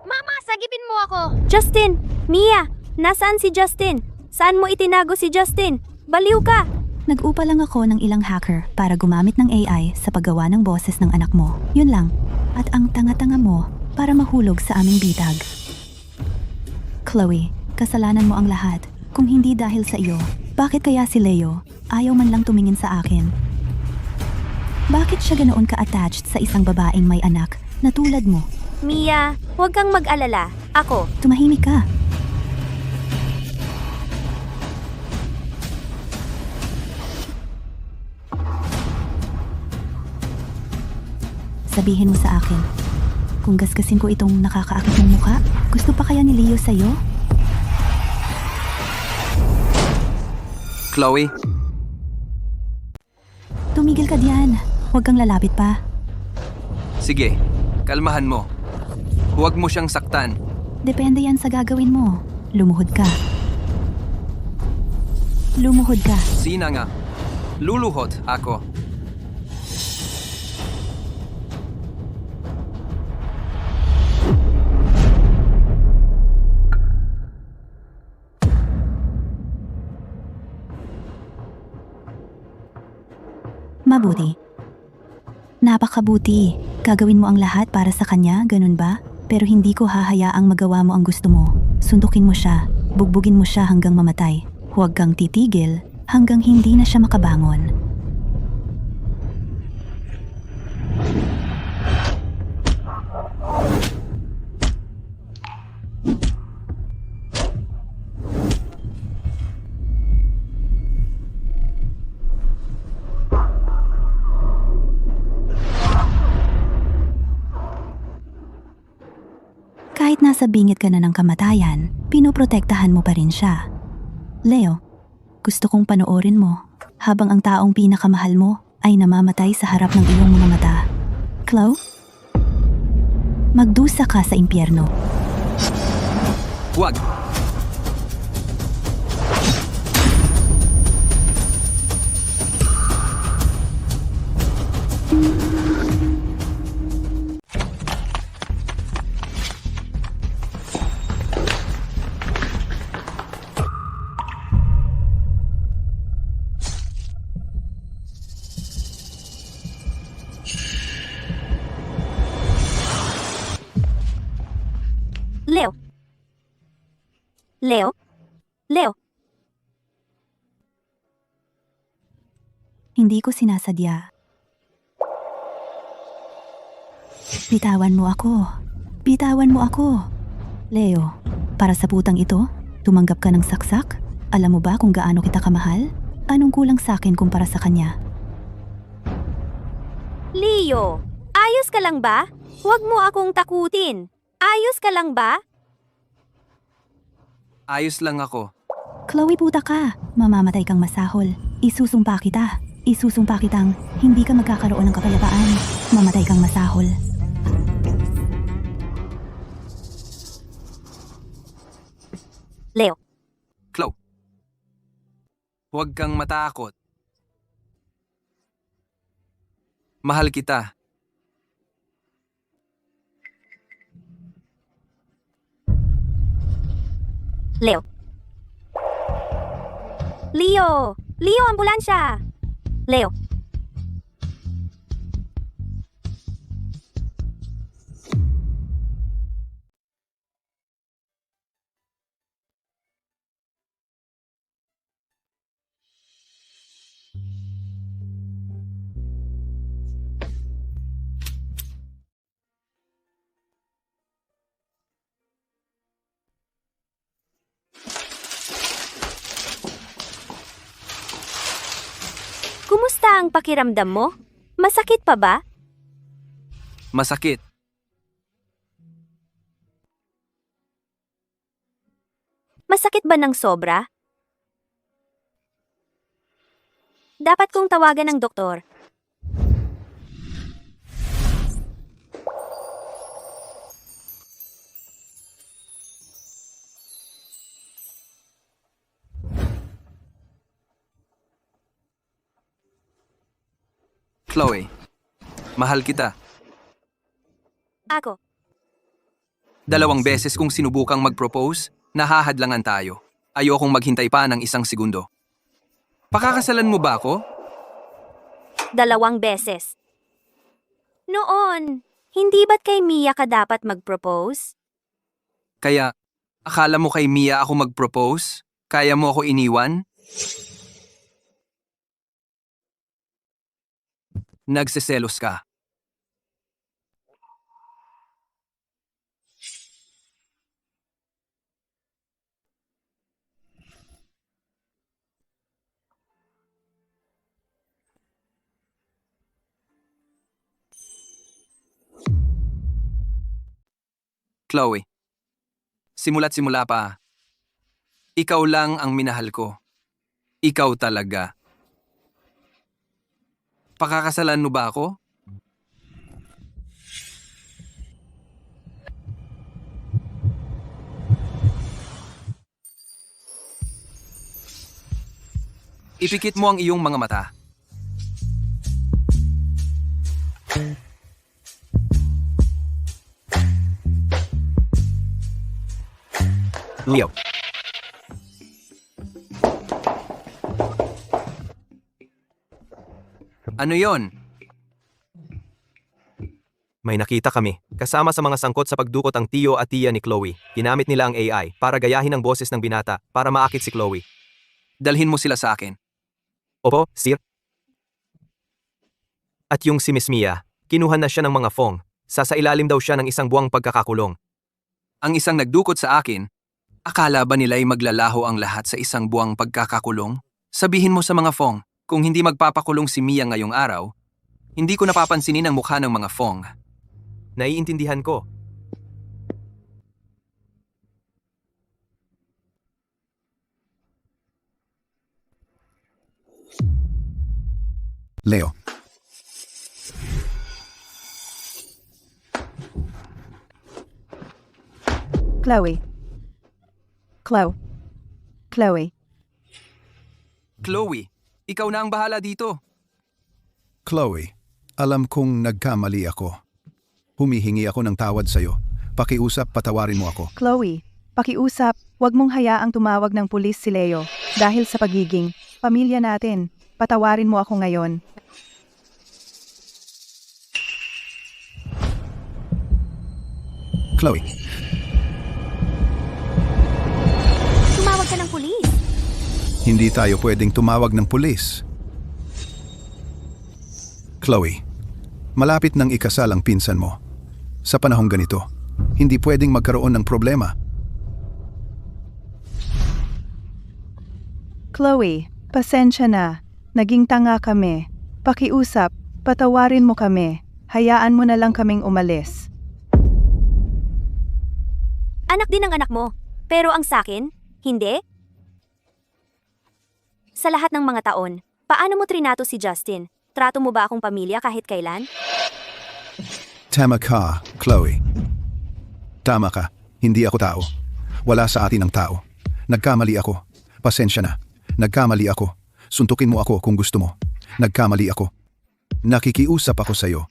Mama, sagipin mo ako.
Justin! Mia! Nasaan si Justin? Saan mo itinago si Justin? Baliw ka!
Nag-upa lang ako ng ilang hacker para gumamit ng AI sa paggawa ng boses ng anak mo. Yun lang. At ang tanga-tanga mo para mahulog sa aming bitag. Chloe, kasalanan mo ang lahat. Kung hindi dahil sa iyo, bakit kaya si Leo ayaw man lang tumingin sa akin? Bakit siya ganoon ka-attached sa isang babaeng may anak na tulad mo?
Mia, huwag kang mag-alala. Ako.
Tumahimik ka. Sabihin mo sa akin, kung gasgasin ko itong nakakaakit ng mukha, gusto pa kaya ni Leo sa'yo?
Chloe,
Tumigil ka diyan. Huwag kang lalapit pa.
sige, kalmahan mo. Huwag mo siyang saktan.
Depende yan sa gagawin mo. Lumuhod ka. Lumuhod ka.
Sina nga. Luluhod ako.
Mabuti. Napakabuti. Gagawin mo ang lahat para sa kanya, ganun ba? Pero hindi ko hahayaang magawa mo ang gusto mo. Suntukin mo siya. Bugbugin mo siya hanggang mamatay. Huwag kang titigil hanggang hindi na siya makabangon. Kahit nasa bingit ka na ng kamatayan, pinoprotektahan mo pa rin siya. Leo, gusto kong panoorin mo habang ang taong pinakamahal mo ay namamatay sa harap ng iyong mga mata. Chloe? Magdusa ka sa impyerno.
Huwag.
Leo? Leo? Leo?
Hindi ko sinasadya. Bitawan mo ako. Bitawan mo ako. Leo, para sa putang ito, tumanggap ka ng saksak? Alam mo ba kung gaano kita kamahal? Anong kulang sa akin kumpara sa kanya?
Leo, ayos ka lang ba? Huwag mo akong takutin. Ayos ka lang ba?
Ayos lang ako.
Chloe, puta ka. Mamamatay kang masahol. Isusumpa kita. Isusumpa kitang hindi ka magkakaroon ng kapayapaan. Mamatay kang masahol.
Leo,
Chloe. Huwag kang matakot. Mahal kita.
Leo. Leo! Leo, ambulansya! Leo. Kumusta ang pakiramdam mo? Masakit pa ba?
Masakit.
Masakit ba ng sobra? Dapat kong tawagan ng doktor.
Chloe, mahal kita.
Ako.
2 beses kong sinubukang mag-propose, nahahadlangan tayo. Ayokong maghintay pa ng 1 segundo. Pakakasalan mo ba ako?
2 beses. Noon, hindi ba't kay Mia ka dapat mag-propose?
Kaya, akala mo kay Mia ako mag-propose? Kaya mo ako iniwan? Nagseselos ka. Chloe, simula't simula pa, ikaw lang ang minahal ko. Ikaw talaga. Pakakasalan mo ba ako? Ipikit mo ang iyong mga mata.
Leo.
Ano yon?
May nakita kami. Kasama sa mga sangkot sa pagdukot ang tiyo at tiya ni Chloe. Ginamit nila ang AI para gayahin ang boses ng binata para maakit si Chloe.
Dalhin mo sila sa akin.
Opo, sir. At yung si Miss Mia, kinuha na siya ng mga fong. Sasailalim daw siya ng 1 buwang pagkakakulong.
Ang isang nagdukot sa akin, akala ba nila'y maglalaho ang lahat sa 1 buwang pagkakakulong? Sabihin mo sa mga fong, kung hindi magpapakulong si Mia ngayong araw, hindi ko napapansinin ang mukha ng mga fong.
Naiintindihan ko.
Leo.
Chloe. Chloe.
Chloe, ikaw na ang bahala dito.
Chloe, alam kong nagkamali ako. Humihingi ako ng tawad sa'yo. Pakiusap, patawarin mo ako.
Chloe, pakiusap, huwag mong hayaang tumawag ng pulis si Leo dahil sa pagiging pamilya natin. Patawarin mo ako ngayon.
Chloe. Hindi tayo pwedeng tumawag ng pulis. Chloe, malapit nang ikasal ang pinsan mo. Sa panahong ganito, hindi pwedeng magkaroon ng problema.
Chloe, pasensya na. Naging tanga kami. Pakiusap, patawarin mo kami. Hayaan mo na lang kaming umalis.
Anak din ang anak mo. Pero ang sakin, hindi? Sa lahat ng mga taon, paano mo trinato si Justin? Trato mo ba akong pamilya kahit kailan?
Tama ka, Chloe. Tama ka, hindi ako tao. Wala sa atin ang tao. Nagkamali ako. Pasensya na. Nagkamali ako. Suntukin mo ako kung gusto mo. Nagkamali ako. Nakikiusap ako sa'yo.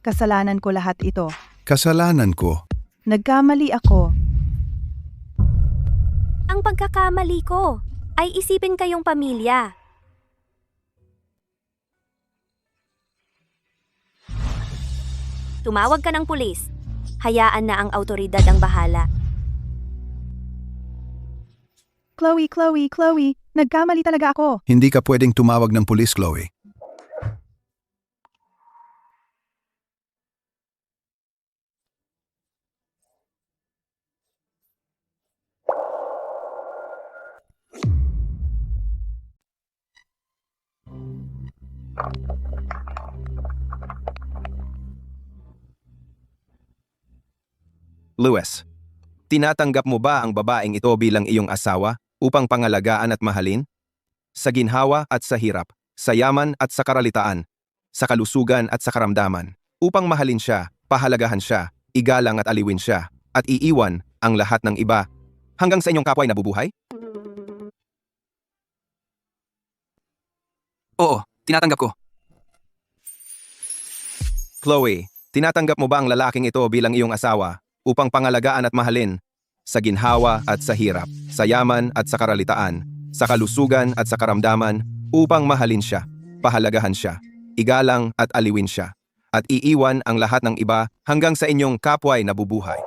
Kasalanan ko lahat ito.
Kasalanan ko.
Nagkamali ako.
Ang pagkakamali ko ay isipin kayong pamilya. Tumawag ka ng pulis. Hayaan na ang autoridad ang bahala.
Chloe, nagkamali talaga ako.
Hindi ka pwedeng tumawag ng pulis, Chloe.
Lewis, tinatanggap mo ba ang babaeng ito bilang iyong asawa upang pangalagaan at mahalin? Sa ginhawa at sa hirap, sa yaman at sa karalitaan, sa kalusugan at sa karamdaman, upang mahalin siya, pahalagahan siya, igalang at aliwin siya, at iiwan ang lahat ng iba hanggang sa inyong kapwa ay nabubuhay?
Oo, tinatanggap ko.
Chloe, tinatanggap mo ba ang lalaking ito bilang iyong asawa upang pangalagaan at mahalin sa ginhawa at sa hirap, sa yaman at sa karalitaan, sa kalusugan at sa karamdaman, upang mahalin siya, pahalagahan siya, igalang at aliwin siya, at iiwan ang lahat ng iba hanggang sa inyong kapwa ay nabubuhay?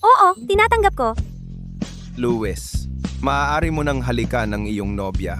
Oo, tinatanggap ko.
Lewis, maaari mo nang halikan ng iyong nobya